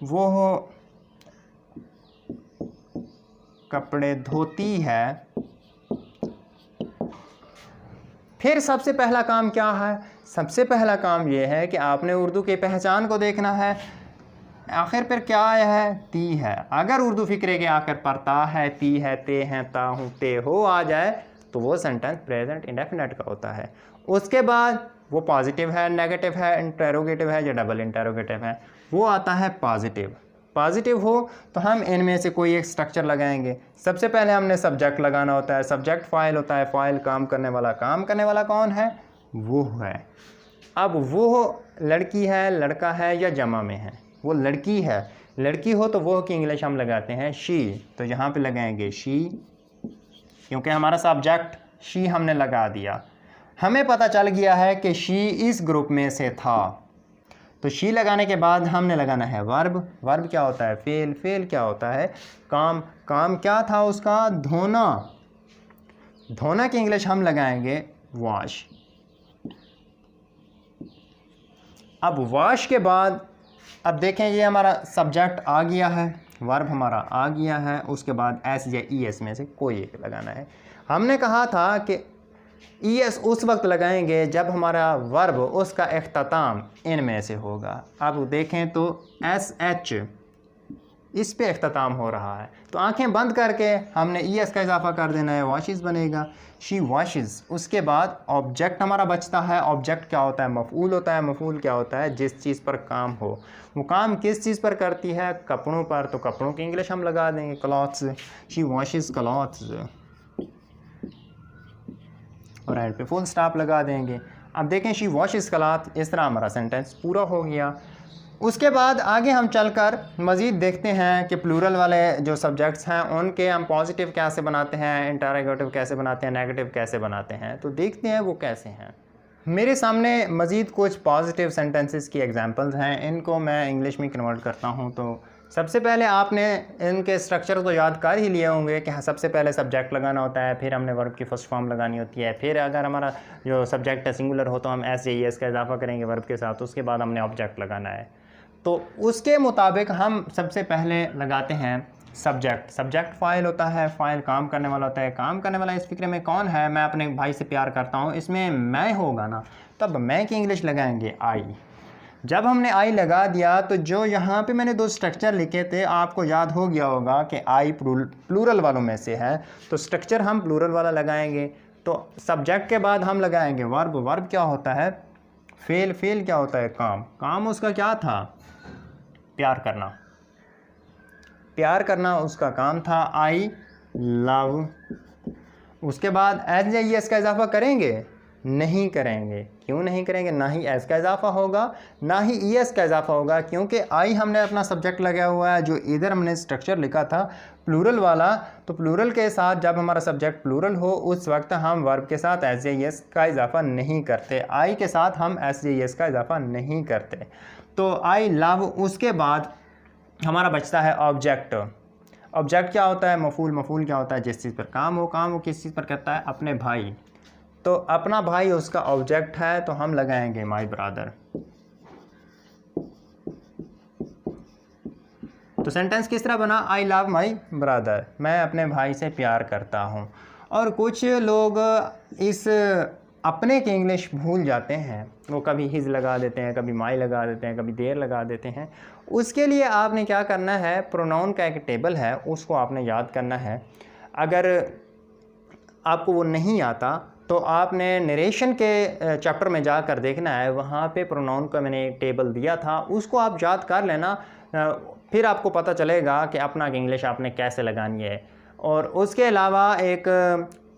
वो कपड़े धोती है। फिर सबसे पहला काम क्या है, सबसे पहला काम ये है कि आपने उर्दू की पहचान को देखना है। आखिर पर क्या आया है, ती है। अगर उर्दू फिक्रे के आखिर पर ता है, ती है, ते हैं, ता हूँ, ते हो आ जाए तो वो सेंटेंस प्रेजेंट इंडेफिनिट का होता है। उसके बाद वो पॉजिटिव है, नेगेटिव है, इंटरोगेटिव है या डबल इंटरोगेटिव है, वो आता है पॉजिटिव। पॉजिटिव हो तो हम इनमें से कोई एक स्ट्रक्चर लगाएंगे। सबसे पहले हमने सब्जेक्ट लगाना होता है। सब्जेक्ट फ़ाइल होता है, फ़ाइल काम करने वाला। काम करने वाला कौन है, वो है। अब वो लड़की है, लड़का है या जमा में है, वो लड़की है। लड़की हो तो वो की इंग्लिश हम लगाते हैं शी, तो यहाँ पे लगाएंगे शी, क्योंकि हमारा सब्जेक्ट शी हमने लगा दिया। हमें पता चल गया है कि शी इस ग्रुप में से था, तो शी लगाने के बाद हमने लगाना है वर्ब। वर्ब क्या होता है, फेल। फेल क्या होता है, काम। काम क्या था उसका, धोना। धोना की इंग्लिश हम लगाएंगे वॉश। अब वॉश के बाद अब देखें ये हमारा सब्जेक्ट आ गया है, वर्ब हमारा आ गया है। उसके बाद एस या ई एस में से कोई एक लगाना है। हमने कहा था कि ई एस उस वक्त लगाएंगे जब हमारा वर्ब उसका इख्तिताम इन में से होगा। अब देखें तो एस एच इस पे अख्ताम हो रहा है। तो आंखें बंद करके हमने ES का इजाफा कर देना है, वॉशेस बनेगा, शी वॉशेस। उसके बाद ऑब्जेक्ट हमारा बचता है। ऑब्जेक्ट क्या होता है? मफूल होता है। मफूल क्या होता है? जिस चीज़ पर काम हो। वो काम किस चीज़ पर करती है? कपड़ों पर। तो कपड़ों की इंग्लिश हम लगा देंगे क्लॉथ्स, शी वॉशेस क्लॉथ्स, और एंड पे फुल स्टॉप लगा देंगे। अब देखें शी वॉशेस क्लॉथ, इस तरह हमारा सेंटेंस पूरा हो गया। उसके बाद आगे हम चलकर मज़ीद देखते हैं कि प्लूरल वाले जो सब्जेक्ट्स हैं उनके हम पॉजिटिव कैसे बनाते हैं, इंटरोगेटिव कैसे बनाते हैं, नेगेटिव कैसे बनाते हैं। तो देखते हैं वो कैसे हैं। मेरे सामने मज़ीद कुछ पॉजिटिव सेंटेंसेस की एग्जांपल्स हैं, इनको मैं इंग्लिश में कन्वर्ट करता हूँ। तो सबसे पहले आपने इनके स्ट्रक्चर तो याद कर ही लिए होंगे कि सबसे पहले सब्जेक्ट लगाना होता है, फिर हमने वर्ब की फर्स्ट फॉर्म लगानी होती है, फिर अगर हमारा जो सब्जेक्ट है सिंगुलर हो तो हम एस का इजाफा करेंगे वर्ब के साथ, उसके बाद हमने ऑब्जेक्ट लगाना है। तो उसके मुताबिक हम सबसे पहले लगाते हैं सब्जेक्ट। सब्जेक्ट फ़ाइल होता है, फ़ाइल काम करने वाला होता है। काम करने वाला इस फिक्रे में कौन है? मैं अपने भाई से प्यार करता हूँ, इसमें मैं होगा ना, तब मैं की इंग्लिश लगाएंगे आई। जब हमने आई लगा दिया तो जो यहाँ पे मैंने दो स्ट्रक्चर लिखे थे आपको याद हो गया होगा कि आई प्लूरल वालों में से है, तो स्ट्रक्चर हम प्लूरल वाला लगाएंगे। तो सब्जेक्ट के बाद हम लगाएंगे वर्ब। वर्ब क्या होता है? फेल। फेल क्या होता है? काम। काम उसका क्या था? प्यार करना। प्यार करना उसका काम था, आई लव। उसके बाद एस का इजाफा करेंगे? नहीं करेंगे। क्यों नहीं करेंगे? ना ही एस का इजाफा होगा ना ही ES का इजाफा होगा, क्योंकि आई हमने अपना सब्जेक्ट लगाया हुआ है। जो इधर हमने स्ट्रक्चर लिखा था प्लूरल वाला, तो प्लूरल के साथ जब हमारा सब्जेक्ट प्लूरल हो उस वक्त हम वर्ब के साथ SJES का इजाफा नहीं करते, आई के साथ हम SJES का इजाफा नहीं करते। तो आई लव। उसके बाद हमारा बचता है ऑब्जेक्ट। ऑब्जेक्ट क्या होता है? मफूल। मफूल क्या होता है? जिस चीज़ पर काम हो। काम वो किस चीज़ पर करता है? अपने भाई। तो अपना भाई उसका ऑब्जेक्ट है, तो हम लगाएंगे माय ब्रदर। तो सेंटेंस किस तरह बना? आई लव माय ब्रदर, मैं अपने भाई से प्यार करता हूँ। और कुछ लोग इस अपने की इंग्लिश भूल जाते हैं, वो कभी हिज लगा देते हैं, कभी माई लगा देते हैं, कभी देर लगा देते हैं। उसके लिए आपने क्या करना है? प्रोनाउन का एक टेबल है, उसको आपने याद करना है। अगर आपको वो नहीं आता तो आपने नरेशन के चैप्टर में जाकर देखना है, वहाँ पे प्रोनाउन का मैंने एक टेबल दिया था, उसको आप याद कर लेना। फिर आपको पता चलेगा कि अपना इंग्लिश आपने कैसे लगानी है। और उसके अलावा एक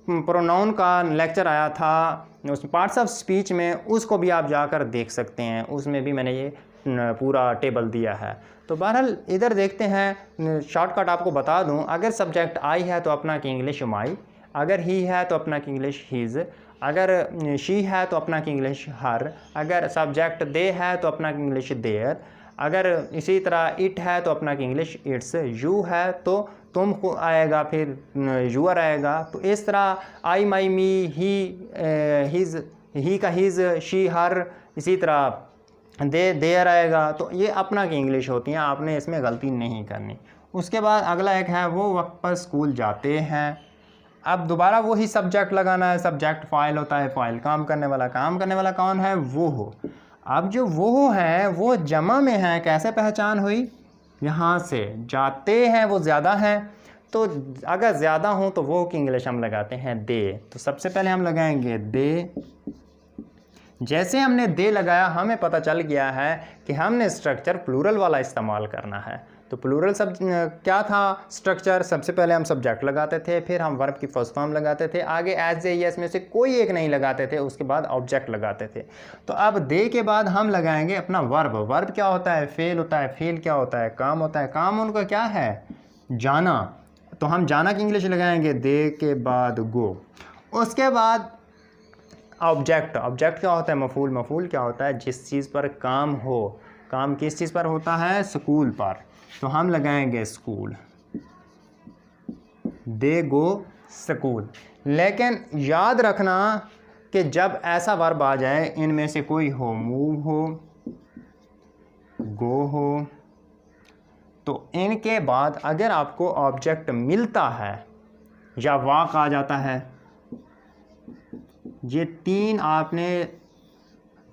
प्रोनाउन का लेक्चर आया था उस पार्ट्स ऑफ स्पीच में, उसको भी आप जाकर देख सकते हैं, उसमें भी मैंने ये पूरा टेबल दिया है। तो बहरहाल इधर देखते हैं, शॉर्टकट आपको बता दूं, अगर सब्जेक्ट आई है तो अपना की इंग्लिश माई, अगर ही है तो अपना की इंग्लिश हीज़, अगर शी है तो अपना की इंग्लिश हर, अगर सब्जेक्ट दे है तो अपना की इंग्लिश देयर, अगर इसी तरह इट है तो अपना की इंग्लिश इट्स, यू है तो तुम को आएगा, फिर यूअर आएगा। तो इस तरह आई माई मी ही हिज, ही का हिज, शी हर, इसी तरह दे देयर आएगा। तो ये अपना की इंग्लिश होती हैं, आपने इसमें गलती नहीं करनी। उसके बाद अगला एक है वो वक्त पर स्कूल जाते हैं। अब दोबारा वही सब्जेक्ट लगाना है। सब्जेक्ट फ़ाइल होता है, फ़ाइल काम करने वाला। काम करने वाला कौन है? वो हो। अब जो वो है वो जमा में है, कैसे पहचान हुई? यहाँ से जाते हैं वो ज़्यादा हैं, तो अगर ज़्यादा हो तो वो की इंग्लिश हम लगाते हैं दे। तो सबसे पहले हम लगाएंगे दे। जैसे हमने दे लगाया हमें पता चल गया है कि हमने स्ट्रक्चर प्लूरल वाला इस्तेमाल करना है। तो प्लूरल सब क्या था स्ट्रक्चर? सबसे पहले हम सब्जेक्ट लगाते थे, फिर हम वर्ब की फर्स्ट फॉर्म लगाते थे, आगे एस में से कोई एक नहीं लगाते थे, उसके बाद ऑब्जेक्ट लगाते थे। तो अब दे के बाद हम लगाएंगे अपना वर्ब। वर्ब क्या होता है? फेल होता है। फेल क्या होता है? काम होता है। काम उनका क्या है? जाना। तो हम जाना की इंग्लिश लगाएंगे दे के बाद गो। उसके बाद ऑब्जेक्ट। ऑब्जेक्ट क्या होता है? मफूल। मफूल क्या होता है? जिस चीज़ पर काम हो। काम किस चीज़ पर होता है? स्कूल पर। तो हम लगाएंगे स्कूल, दे गो स्कूल। लेकिन याद रखना कि जब ऐसा वर्ब आ जाए इनमें से कोई हो, मूव हो, गो हो, तो इनके बाद अगर आपको ऑब्जेक्ट मिलता है या वाक आ जाता है, ये तीन आपने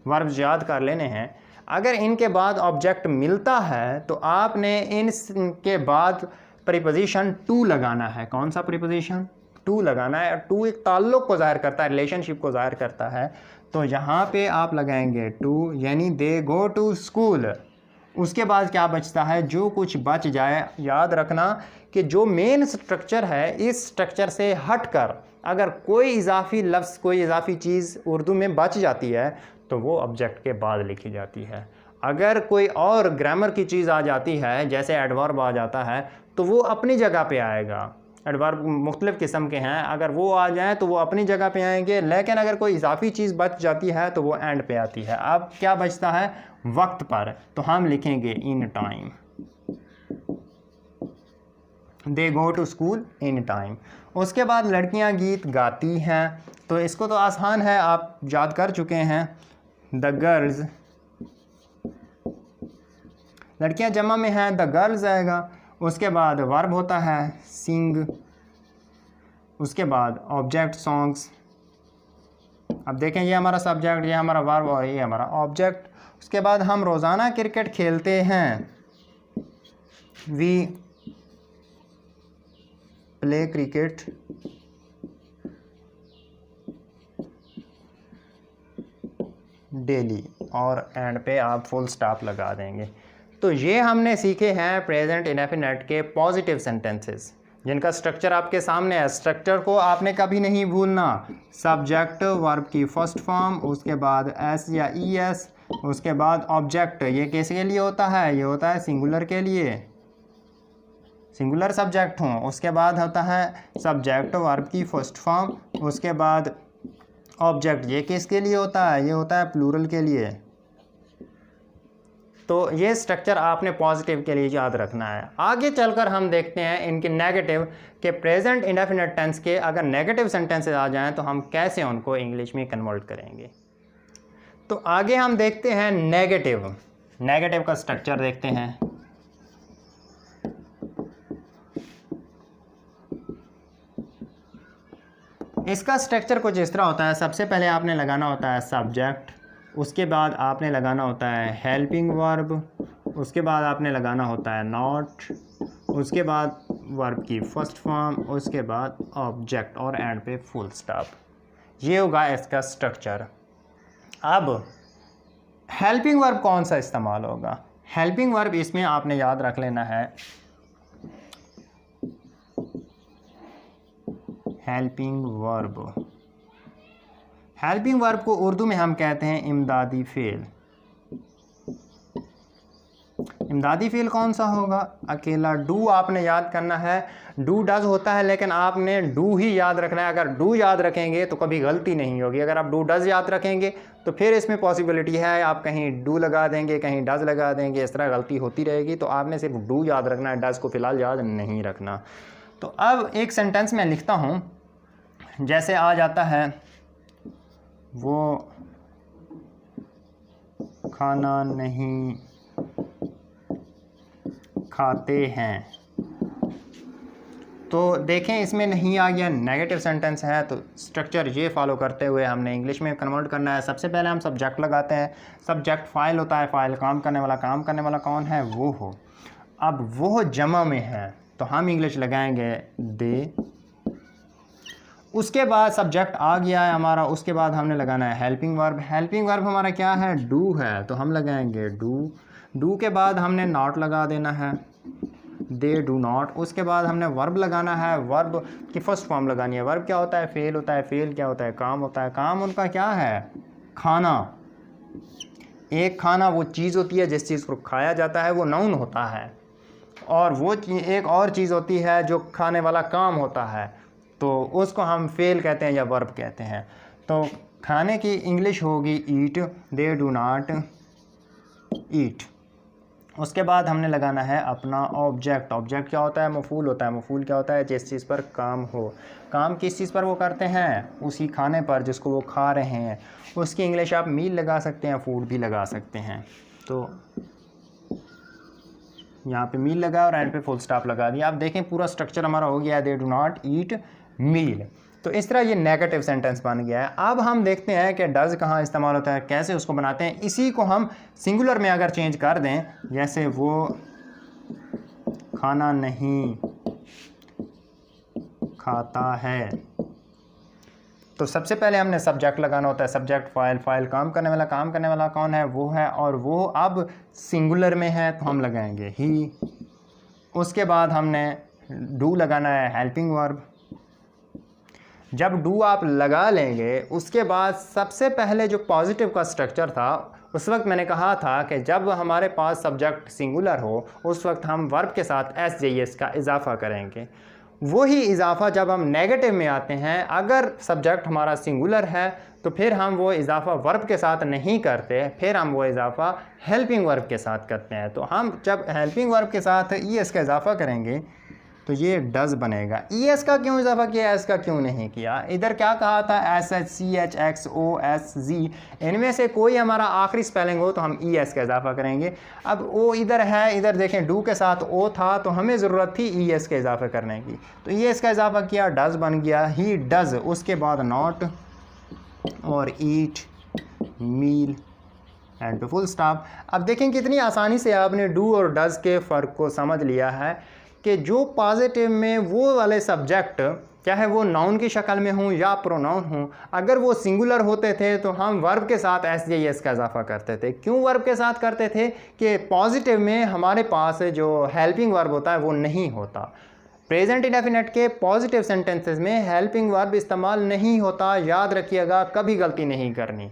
वर्ब याद कर लेने हैं। अगर इनके बाद ऑब्जेक्ट मिलता है तो आपने इनके बाद प्रीपोजिशन टू लगाना है। कौन सा प्रीपोजिशन? टू लगाना है। टू एक ताल्लुक़ को ज़ाहिर करता है, रिलेशनशिप को ज़ाहिर करता है। तो यहाँ पे आप लगाएंगे टू, यानी दे गो टू स्कूल। उसके बाद क्या बचता है? जो कुछ बच जाए, याद रखना कि जो मेन स्ट्रक्चर है, इस स्ट्रक्चर से हटकर अगर कोई इजाफी लफ्ज़, कोई इजाफी चीज़ उर्दू में बच जाती है तो वो ऑब्जेक्ट के बाद लिखी जाती है। अगर कोई और ग्रामर की चीज़ आ जाती है, जैसे एडवर्ब आ जाता है, तो वो अपनी जगह पे आएगा। एडवर्ब मुख्तलिफ़ किस्म के हैं, अगर वो आ जाएँ तो वो अपनी जगह पे आएंगे, लेकिन अगर कोई इजाफी चीज़ बच जाती है तो वो एंड पे आती है। अब क्या बचता है? वक्त पर, तो हम लिखेंगे in time. They go to school in time. उसके बाद लड़कियां गीत गाती हैं, तो इसको तो आसान है, आप याद कर चुके हैं। द गर्ल्स, लड़कियां जमा में हैं, द गर्ल्स आएगा। उसके बाद वर्ब होता है सिंग। उसके बाद ऑब्जेक्ट सॉन्ग्स। अब देखें, ये हमारा सब्जेक्ट, ये हमारा वर्ब और ये हमारा ऑब्जेक्ट। उसके बाद हम रोज़ाना क्रिकेट खेलते हैं, वी प्ले क्रिकेट। डेली, और एंड पे आप फुल स्टॉप लगा देंगे। तो ये हमने सीखे हैं प्रेजेंट इंडेफिनिट के पॉजिटिव सेंटेंसेस, जिनका स्ट्रक्चर आपके सामने है। स्ट्रक्चर को आपने कभी नहीं भूलना। सब्जेक्ट वर्ब की फर्स्ट फॉर्म, उसके बाद एस या ई एस, उसके बाद ऑब्जेक्ट। ये किसके लिए होता है? ये होता है सिंगुलर के लिए, सिंगुलर सब्जेक्ट हों। उसके बाद होता है सब्जेक्ट वर्ब की फर्स्ट फॉर्म, उसके बाद ऑब्जेक्ट। ये किसके लिए होता है? ये होता है प्लूरल के लिए। तो ये स्ट्रक्चर आपने पॉजिटिव के लिए याद रखना है। आगे चलकर हम देखते हैं इनके नेगेटिव के प्रेजेंट इंडेफिनिट टेंस के अगर नेगेटिव सेंटेंसेस आ जाएं तो हम कैसे उनको इंग्लिश में कन्वर्ट करेंगे। तो आगे हम देखते हैं नेगेटिव का स्ट्रक्चर देखते हैं। इसका स्ट्रक्चर कुछ इस तरह होता है। सबसे पहले आपने लगाना होता है सब्जेक्ट, उसके बाद आपने लगाना होता है हेल्पिंग वर्ब, उसके बाद आपने लगाना होता है नॉट, उसके बाद वर्ब की फर्स्ट फॉर्म, उसके बाद ऑब्जेक्ट और एंड पे फुल स्टॉप। ये होगा इसका स्ट्रक्चर। अब हेल्पिंग वर्ब कौन सा इस्तेमाल होगा? हेल्पिंग वर्ब इसमें आपने याद रख लेना है हेल्पिंग वर्ब। हेल्पिंग वर्ब को उर्दू में हम कहते हैं इमदादी फ़ेल। इमदादी फ़ेल कौन सा होगा? अकेला डू आपने याद करना है। डू डज होता है, लेकिन आपने डू ही याद रखना है। अगर डू याद रखेंगे तो कभी गलती नहीं होगी। अगर आप डू डज याद रखेंगे तो फिर इसमें पॉसिबिलिटी है आप कहीं डू लगा देंगे, कहीं डज लगा देंगे, इस तरह गलती होती रहेगी। तो आपने सिर्फ डू याद रखना है, डज को फ़िलहाल याद नहीं रखना। तो अब एक सेंटेंस में लिखता हूँ, जैसे आ जाता है वो खाना नहीं खाते हैं। तो देखें इसमें नहीं आ गया, नेगेटिव सेंटेंस है। तो स्ट्रक्चर ये फॉलो करते हुए हमने इंग्लिश में कन्वर्ट करना है। सबसे पहले हम सब्जेक्ट लगाते हैं। सब्जेक्ट फ़ाइल होता है, फ़ाइल काम करने वाला। काम करने वाला कौन है? वो हो। अब वो जमा में है तो हम इंग्लिश लगाएंगे दे। उसके बाद सब्जेक्ट आ गया है हमारा, उसके बाद हमने लगाना है हेल्पिंग वर्ब। हेल्पिंग वर्ब हमारा क्या है? डू है, तो हम लगाएंगे डू। डू के बाद हमने नॉट लगा देना है, दे डू नॉट। उसके बाद हमने वर्ब लगाना है, वर्ब की फर्स्ट फॉर्म लगानी है। वर्ब क्या होता है? फेल होता है। फेल क्या होता है? काम होता है। काम उनका क्या है? खाना। एक खाना वो चीज़ होती है जिस चीज़ को खाया जाता है, वो नाउन होता है। और वो एक और चीज़ होती है जो खाने वाला काम होता है, तो उसको हम फेल कहते हैं या वर्ब कहते हैं। तो खाने की इंग्लिश होगी ईट, दे डू नॉट ईट। उसके बाद हमने लगाना है अपना ऑब्जेक्ट। ऑब्जेक्ट क्या होता है? मफूल होता है। मफूल क्या होता है? जिस चीज़ पर काम हो। काम किस चीज़ पर वो करते हैं? उसी खाने पर जिसको वो खा रहे हैं। उसकी इंग्लिश आप मील लगा सकते हैं, फूड भी लगा सकते हैं। तो यहाँ पे मील लगा और एंड पे फुल स्टॉप लगा दिया। आप देखें पूरा स्ट्रक्चर हमारा हो गया, दे डू नॉट ईट मील। तो इस तरह ये नेगेटिव सेंटेंस बन गया है। अब हम देखते हैं कि डज कहाँ इस्तेमाल होता है, कैसे उसको बनाते हैं। इसी को हम सिंगुलर में अगर चेंज कर दें, जैसे वो खाना नहीं खाता है, तो सबसे पहले हमने सब्जेक्ट लगाना होता है, सब्जेक्ट फाइल, फाइल काम करने वाला कौन है, वो है, और वो अब सिंगुलर में है तो हम लगाएंगे ही। उसके बाद हमने डू लगाना है, हेल्पिंग वर्ब। जब डू आप लगा लेंगे उसके बाद सबसे पहले जो पॉजिटिव का स्ट्रक्चर था, उस वक्त मैंने कहा था कि जब हमारे पास सब्जेक्ट सिंगुलर हो उस वक्त हम वर्ब के साथ एस का इजाफा करेंगे। वही इजाफा जब हम नेगेटिव में आते हैं, अगर सब्जेक्ट हमारा सिंगुलर है तो फिर हम वो इजाफा वर्ब के साथ नहीं करते, फिर हम वो इजाफा हेल्पिंग वर्ब के साथ करते हैं। तो हम जब हेल्पिंग वर्ब के साथ एस का इजाफा करेंगे तो ये डज बनेगा। एस का क्यों इजाफा किया, एस का क्यों नहीं किया? इधर क्या कहा था, SHCHXOSZ, इनमें से कोई हमारा आखिरी स्पेलिंग हो तो हम एस का इजाफा करेंगे। अब ओ इधर है, इधर देखें डू के साथ ओ था तो हमें ज़रूरत थी एस के इजाफा करने की, तो एस का इजाफा किया, डज बन गया, ही डज। उसके बाद नॉट और eat, meal and to full stop. अब देखें कितनी आसानी से आपने डू और डज के फ़र्क को समझ लिया है कि जो पॉजिटिव में वो वाले सब्जेक्ट, चाहे वो नाउन की शक्ल में हों या प्रोनाउन हों, अगर वो सिंगुलर होते थे तो हम वर्ब के साथ एस का इजाफा करते थे। क्यों वर्ब के साथ करते थे? कि पॉजिटिव में हमारे पास जो हेल्पिंग वर्ब होता है वो नहीं होता। प्रेजेंट इंडेफिनिट के पॉजिटिव सेंटेंसेस में हेल्पिंग वर्ब इस्तेमाल नहीं होता, याद रखिएगा, कभी गलती नहीं करनी।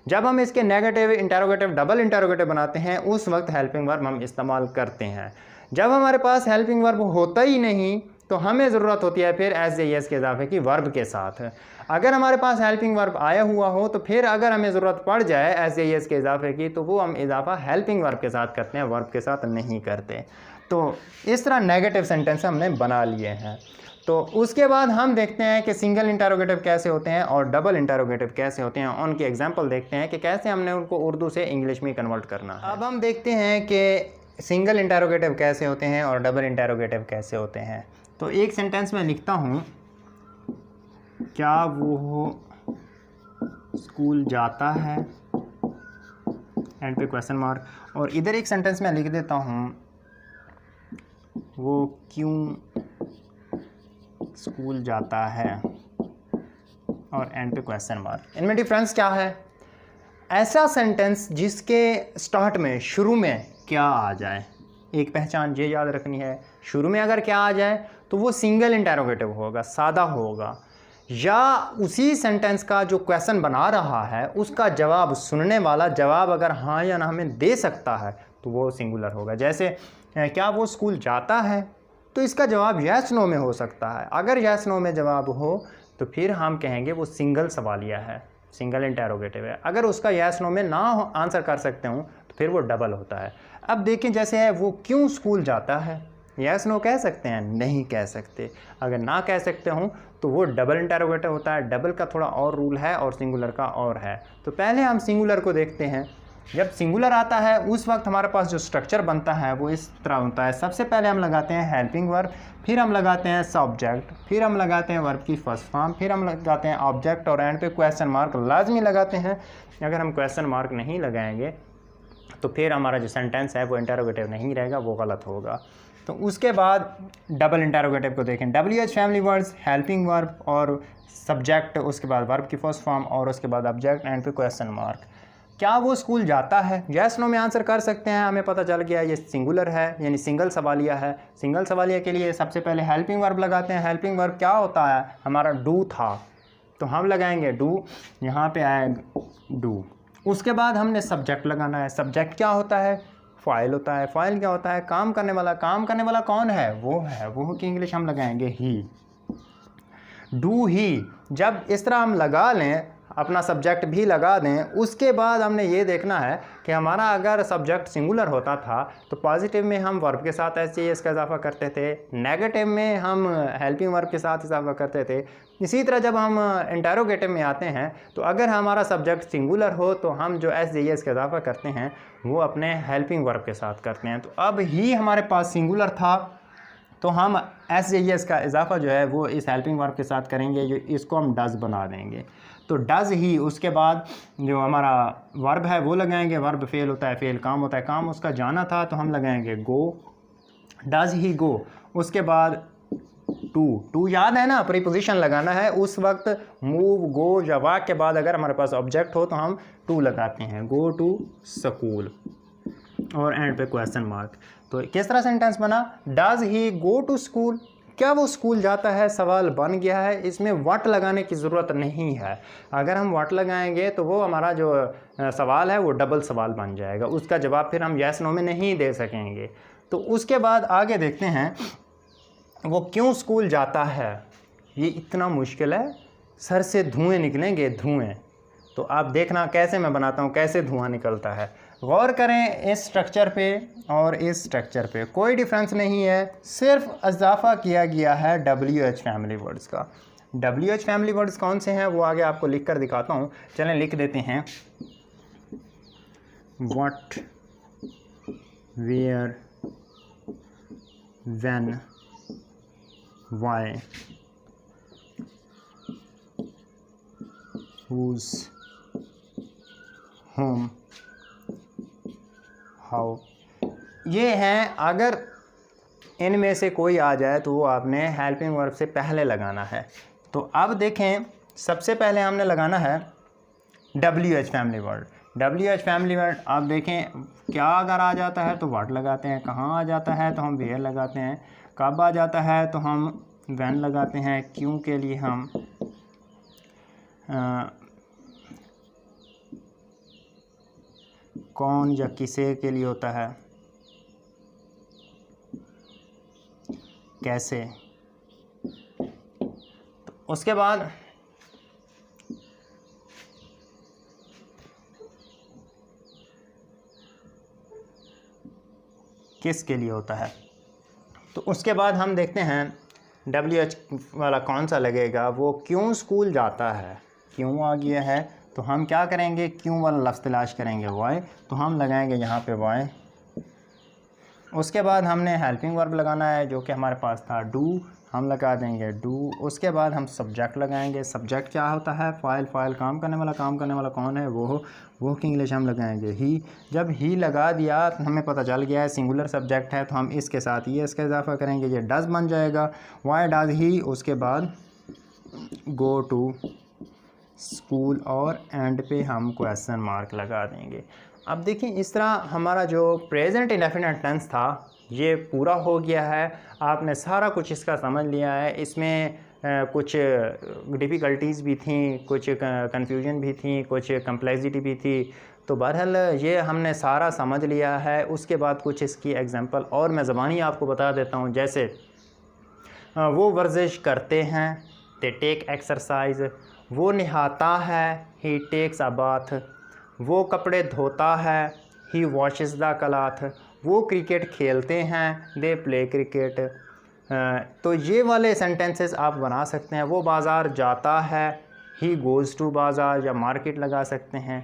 जब हम इसके नेगेटिव, इंटरोगेटिव, डबल इंटरोगेटिव बनाते हैं उस वक्त हेल्पिंग वर्ब हम इस्तेमाल करते हैं। जब हमारे पास हेल्पिंग वर्ब होता ही नहीं तो हमें ज़रूरत होती है फिर एस के इजाफे की वर्ब के साथ। अगर हमारे पास हेल्पिंग वर्ब आया हुआ हो तो फिर अगर हमें ज़रूरत पड़ जाए एस के इजाफे की तो वो हम इजाफा हेल्पिंग वर्ब के साथ करते हैं, वर्ब के साथ नहीं करते। तो इस तरह नेगेटिव सेंटेंस हमने बना लिए हैं। तो उसके बाद हम देखते हैं कि सिंगल इंटरोगेटिव कैसे होते हैं और डबल इंटरोगेटिव कैसे होते हैं। उनके एग्जाम्पल देखते हैं कि कैसे हमने उनको उर्दू से इंग्लिश में कन्वर्ट करना है। अब हम देखते हैं कि सिंगल इंटरोगेटिव कैसे होते हैं और डबल इंटरोगेटिव कैसे होते हैं। तो एक सेंटेंस में लिखता हूँ, क्या वो स्कूल जाता है, एंड पे क्वेश्चन मार्क। और इधर एक सेंटेंस में लिख देता हूँ, वो क्यों स्कूल जाता है, और एंड पे क्वेश्चन मार्क। इनमें डिफरेंस क्या है? ऐसा सेंटेंस जिसके स्टार्ट में, शुरू में क्या आ जाए, एक पहचान ये याद रखनी है, शुरू में अगर क्या आ जाए तो वो सिंगल इंटरोगेटिव होगा, सादा होगा, या उसी सेंटेंस का जो क्वेश्चन बना रहा है उसका जवाब सुनने वाला जवाब अगर हाँ या ना हमें दे सकता है तो वो सिंगुलर होगा। जैसे क्या वो स्कूल जाता है, तो इसका जवाब यस नो में हो सकता है। अगर यस नो में जवाब हो तो फिर हम कहेंगे वो सिंगल सवालिया है, सिंगल इंटरोगेटिव है। अगर उसका यस नो में ना आंसर कर सकते हूँ तो फिर वो डबल होता है। अब देखें, जैसे है वो क्यों स्कूल जाता है, यस नो कह सकते हैं? नहीं कह सकते। अगर ना कह सकते हूँ तो वो डबल इंटरोगेटिव होता है। डबल का थोड़ा और रूल है और सिंगुलर का और है। तो पहले हम सिंगुलर को देखते हैं। जब सिंगुलर आता है उस वक्त हमारे पास जो स्ट्रक्चर बनता है वो इस तरह होता है। सबसे पहले हम लगाते हैं हेल्पिंग वर्ब, फिर हम लगाते हैं सब्जेक्ट, फिर हम लगाते हैं वर्ब की फर्स्ट फॉर्म, फिर हम लगाते हैं ऑब्जेक्ट, और एंड पे क्वेश्चन मार्क लाजमी लगाते हैं। अगर हम क्वेश्चन मार्क नहीं लगाएंगे तो फिर हमारा जो सेंटेंस है वो इंटरोगेटिव नहीं रहेगा, वो गलत होगा। तो उसके बाद डबल इंटरोगेटिव को देखें, WH family words, helping verb और सब्जेक्ट, उसके बाद वर्ब की फर्स्ट फॉर्म और उसके बाद ऑब्जेक्ट, एंड पे क्वेश्चन मार्क। क्या वो स्कूल जाता है, यस नो में आंसर कर सकते हैं। हमें पता चल गया ये सिंगुलर है, यानी सिंगल सवालिया है। सिंगल सवालिया के लिए सबसे पहले हेल्पिंग वर्ब लगाते हैं। हेल्पिंग वर्ब क्या होता है, हमारा डू था तो हम लगाएंगे डू, यहाँ पे आएगा डू। उसके बाद हमने सब्जेक्ट लगाना है। सब्जेक्ट क्या होता है, फाइल होता है। फाइल क्या होता है, काम करने वाला। काम करने वाला कौन है, वो की इंग्लिश हम लगाएंगे ही, डू ही। जब इस तरह हम लगा लें, अपना सब्जेक्ट भी लगा दें, उसके बाद हमने ये देखना है कि हमारा अगर सब्जेक्ट सिंगुलर होता था तो पॉजिटिव में हम वर्ब के साथ एस का इजाफा करते थे, नेगेटिव में हम हेल्पिंग वर्ब के साथ इजाफा करते थे। इसी तरह जब हम इंटरोगेटिव में आते हैं तो अगर हमारा सब्जेक्ट सिंगुलर हो तो हम जो एस का इजाफा करते हैं वो अपने हेल्पिंग वर्ब के साथ करते हैं। तो अब ही हमारे पास सिंगुलर था तो हम SJES का इजाफा जो है वो इस हेल्पिंग वर्ब के साथ करेंगे, जो इसको हम डज़ बना देंगे। तो डज़ ही, उसके बाद जो हमारा वर्ब है वो लगाएंगे, वर्ब फेल होता है, फेल काम होता है, काम उसका जाना था तो हम लगाएंगे गो, डज़ ही गो। उसके बाद टू याद है ना, प्रीपोजिशन लगाना है उस वक्त, मूव, गो या वाक के बाद अगर हमारे पास ऑब्जेक्ट हो तो हम टू लगाते हैं, गो टू स्कूल, और एंड पे क्वेश्चन मार्क। तो किस तरह सेंटेंस बना, does he go to school, क्या वो स्कूल जाता है, सवाल बन गया है, इसमें व्हाट लगाने की ज़रूरत नहीं है। अगर हम व्हाट लगाएंगे तो वो हमारा जो सवाल है वो डबल सवाल बन जाएगा, उसका जवाब फिर हम यस नो में नहीं दे सकेंगे। तो उसके बाद आगे देखते हैं, वो क्यों स्कूल जाता है, ये इतना मुश्किल है, सर से धुएं निकलेंगे, धुएं। तो आप देखना कैसे मैं बनाता हूँ, कैसे धुआं निकलता है। गौर करें इस स्ट्रक्चर पे और इस स्ट्रक्चर पे, कोई डिफरेंस नहीं है, सिर्फ इजाफा किया गया है WH फैमिली वर्ड्स का। WH फैमिली वर्ड्स कौन से हैं वो आगे आपको लिख कर दिखाता हूँ। चलें लिख देते हैं, what, where, when, why, whose, whom, how। ये हैं, अगर इनमें से कोई आ जाए तो वो आपने हेल्पिंग वर्ब से पहले लगाना है। तो अब देखें, सबसे पहले हमने लगाना है WH family word. WH family word आप देखें, क्या अगर आ जाता है तो व्हाट लगाते हैं, कहाँ आ जाता है तो हम वेयर लगाते हैं, कब आ जाता है तो हम व्हेन लगाते हैं, क्यों के लिए हम कौन या किसे के लिए होता है, कैसे। तो उसके बाद किस के लिए होता है। तो उसके बाद हम देखते हैं WH वाला कौन सा लगेगा, वो क्यों स्कूल जाता है, क्यों आ गया है तो हम क्या करेंगे, क्यों वाला लफ्ज़ तलाश करेंगे, वाई, तो हम लगाएंगे यहाँ पे वाई। उसके बाद हमने हेल्पिंग वर्ब लगाना है जो कि हमारे पास था डू, हम लगा देंगे डू। उसके बाद हम सब्जेक्ट लगाएंगे, सब्जेक्ट क्या होता है, फाइल, फाइल काम करने वाला, काम करने वाला कौन है, वो की इंग्लिश हम लगाएंगे ही। जब ही लगा दिया तो हमें पता चल गया है सिंगुलर सब्जेक्ट है, तो हम इसके साथ ये इसका इजाफा करेंगे, ये डज बन जाएगा, वाई डज ही। उसके बाद गो टू स्कूल, और एंड पे हम क्वेश्चन मार्क लगा देंगे। अब देखिए, इस तरह हमारा जो प्रेजेंट इंडेफिनिट टेंस था ये पूरा हो गया है। आपने सारा कुछ इसका समझ लिया है। इसमें कुछ डिफ़िकल्टीज़ भी थी, कुछ कन्फ्यूजन भी थी, कुछ कम्प्लेक्सिटी भी थी। तो बहरहाल ये हमने सारा समझ लिया है। उसके बाद कुछ इसकी एग्जांपल और मैं ज़बानी आपको बता देता हूँ। जैसे वो वर्जिश करते हैं, दे टेक एक्सरसाइज। वो नहाता है, ही टेक्स अ बाथ। वो कपड़े धोता है, ही वॉशेस द क्लॉथ। वो क्रिकेट खेलते हैं, दे प्ले क्रिकेट। तो ये वाले सेंटेंसेस आप बना सकते हैं। वो बाज़ार जाता है, ही गोज़ टू बाज़ार, या मार्केट लगा सकते हैं।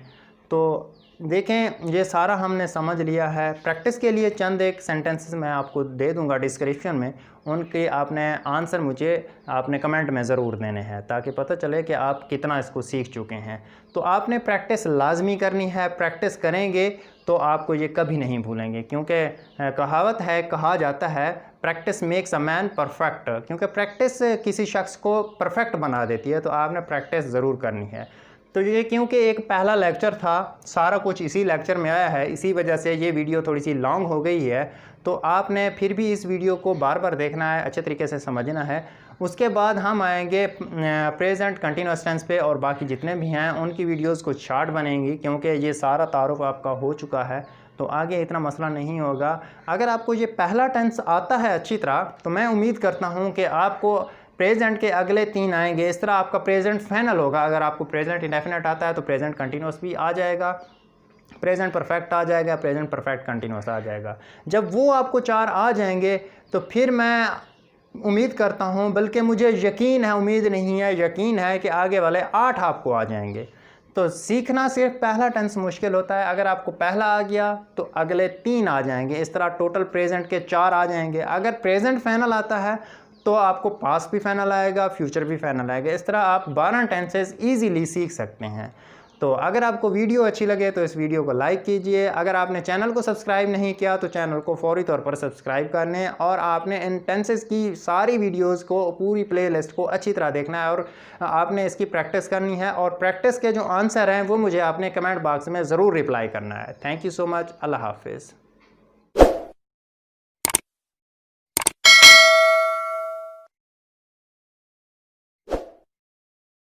तो देखें, ये सारा हमने समझ लिया है। प्रैक्टिस के लिए चंद एक सेंटेंसेस मैं आपको दे दूंगा डिस्क्रिप्शन में, उनके आपने आंसर मुझे आपने कमेंट में ज़रूर देने हैं ताकि पता चले कि आप कितना इसको सीख चुके हैं। तो आपने प्रैक्टिस लाजमी करनी है। प्रैक्टिस करेंगे तो आपको ये कभी नहीं भूलेंगे, क्योंकि कहावत है, कहा जाता है practice makes a man perfect, क्योंकि प्रैक्टिस किसी शख्स को परफेक्ट बना देती है। तो आपने प्रैक्टिस ज़रूर करनी है। तो ये क्योंकि एक पहला लेक्चर था, सारा कुछ इसी लेक्चर में आया है, इसी वजह से ये वीडियो थोड़ी सी लॉन्ग हो गई है। तो आपने फिर भी इस वीडियो को बार बार देखना है, अच्छे तरीके से समझना है। उसके बाद हम आएंगे प्रेजेंट कंटिन्यूअस टेंस पे, और बाकी जितने भी हैं उनकी वीडियोस कुछ शार्ट बनेंगी, क्योंकि ये सारा तारुफ आपका हो चुका है। तो आगे इतना मसला नहीं होगा। अगर आपको ये पहला टेंस आता है अच्छी तरह, तो मैं उम्मीद करता हूँ कि आपको प्रेजेंट के अगले 3 आएंगे। इस तरह आपका प्रेजेंट फाइनल होगा। अगर आपको प्रेजेंट इंडेफिनिट आता है तो प्रेजेंट कंटिन्यूअस भी आ जाएगा, प्रेजेंट परफेक्ट आ जाएगा, प्रेजेंट परफेक्ट कंटिन्यूअस आ जाएगा। जब वो आपको 4 आ जाएंगे तो फिर मैं उम्मीद करता हूँ, बल्कि मुझे यकीन है, उम्मीद नहीं है, यकीन है कि आगे वाले 8 आपको आ जाएंगे। तो सीखना सिर्फ पहला टेंस मुश्किल होता है। अगर आपको पहला आ गया तो अगले 3 आ जाएंगे। इस तरह टोटल प्रेजेंट के 4 आ जाएंगे। अगर प्रेजेंट फाइनल आता है तो आपको पास्ट भी फाइनल आएगा, फ्यूचर भी फाइनल आएगा। इस तरह आप 12 टेंसेस ईजीली सीख सकते हैं। तो अगर आपको वीडियो अच्छी लगे तो इस वीडियो को लाइक कीजिए। अगर आपने चैनल को सब्सक्राइब नहीं किया तो चैनल को फौरी तौर पर सब्सक्राइब कर लें, और आपने इन टेंसेस की सारी वीडियोस को, पूरी प्लेलिस्ट को अच्छी तरह देखना है और आपने इसकी प्रैक्टिस करनी है। और प्रैक्टिस के जो आंसर हैं वो मुझे आपने कमेंट बॉक्स में ज़रूर रिप्लाई करना है। Thank you so much. अल्लाह हाफिज़।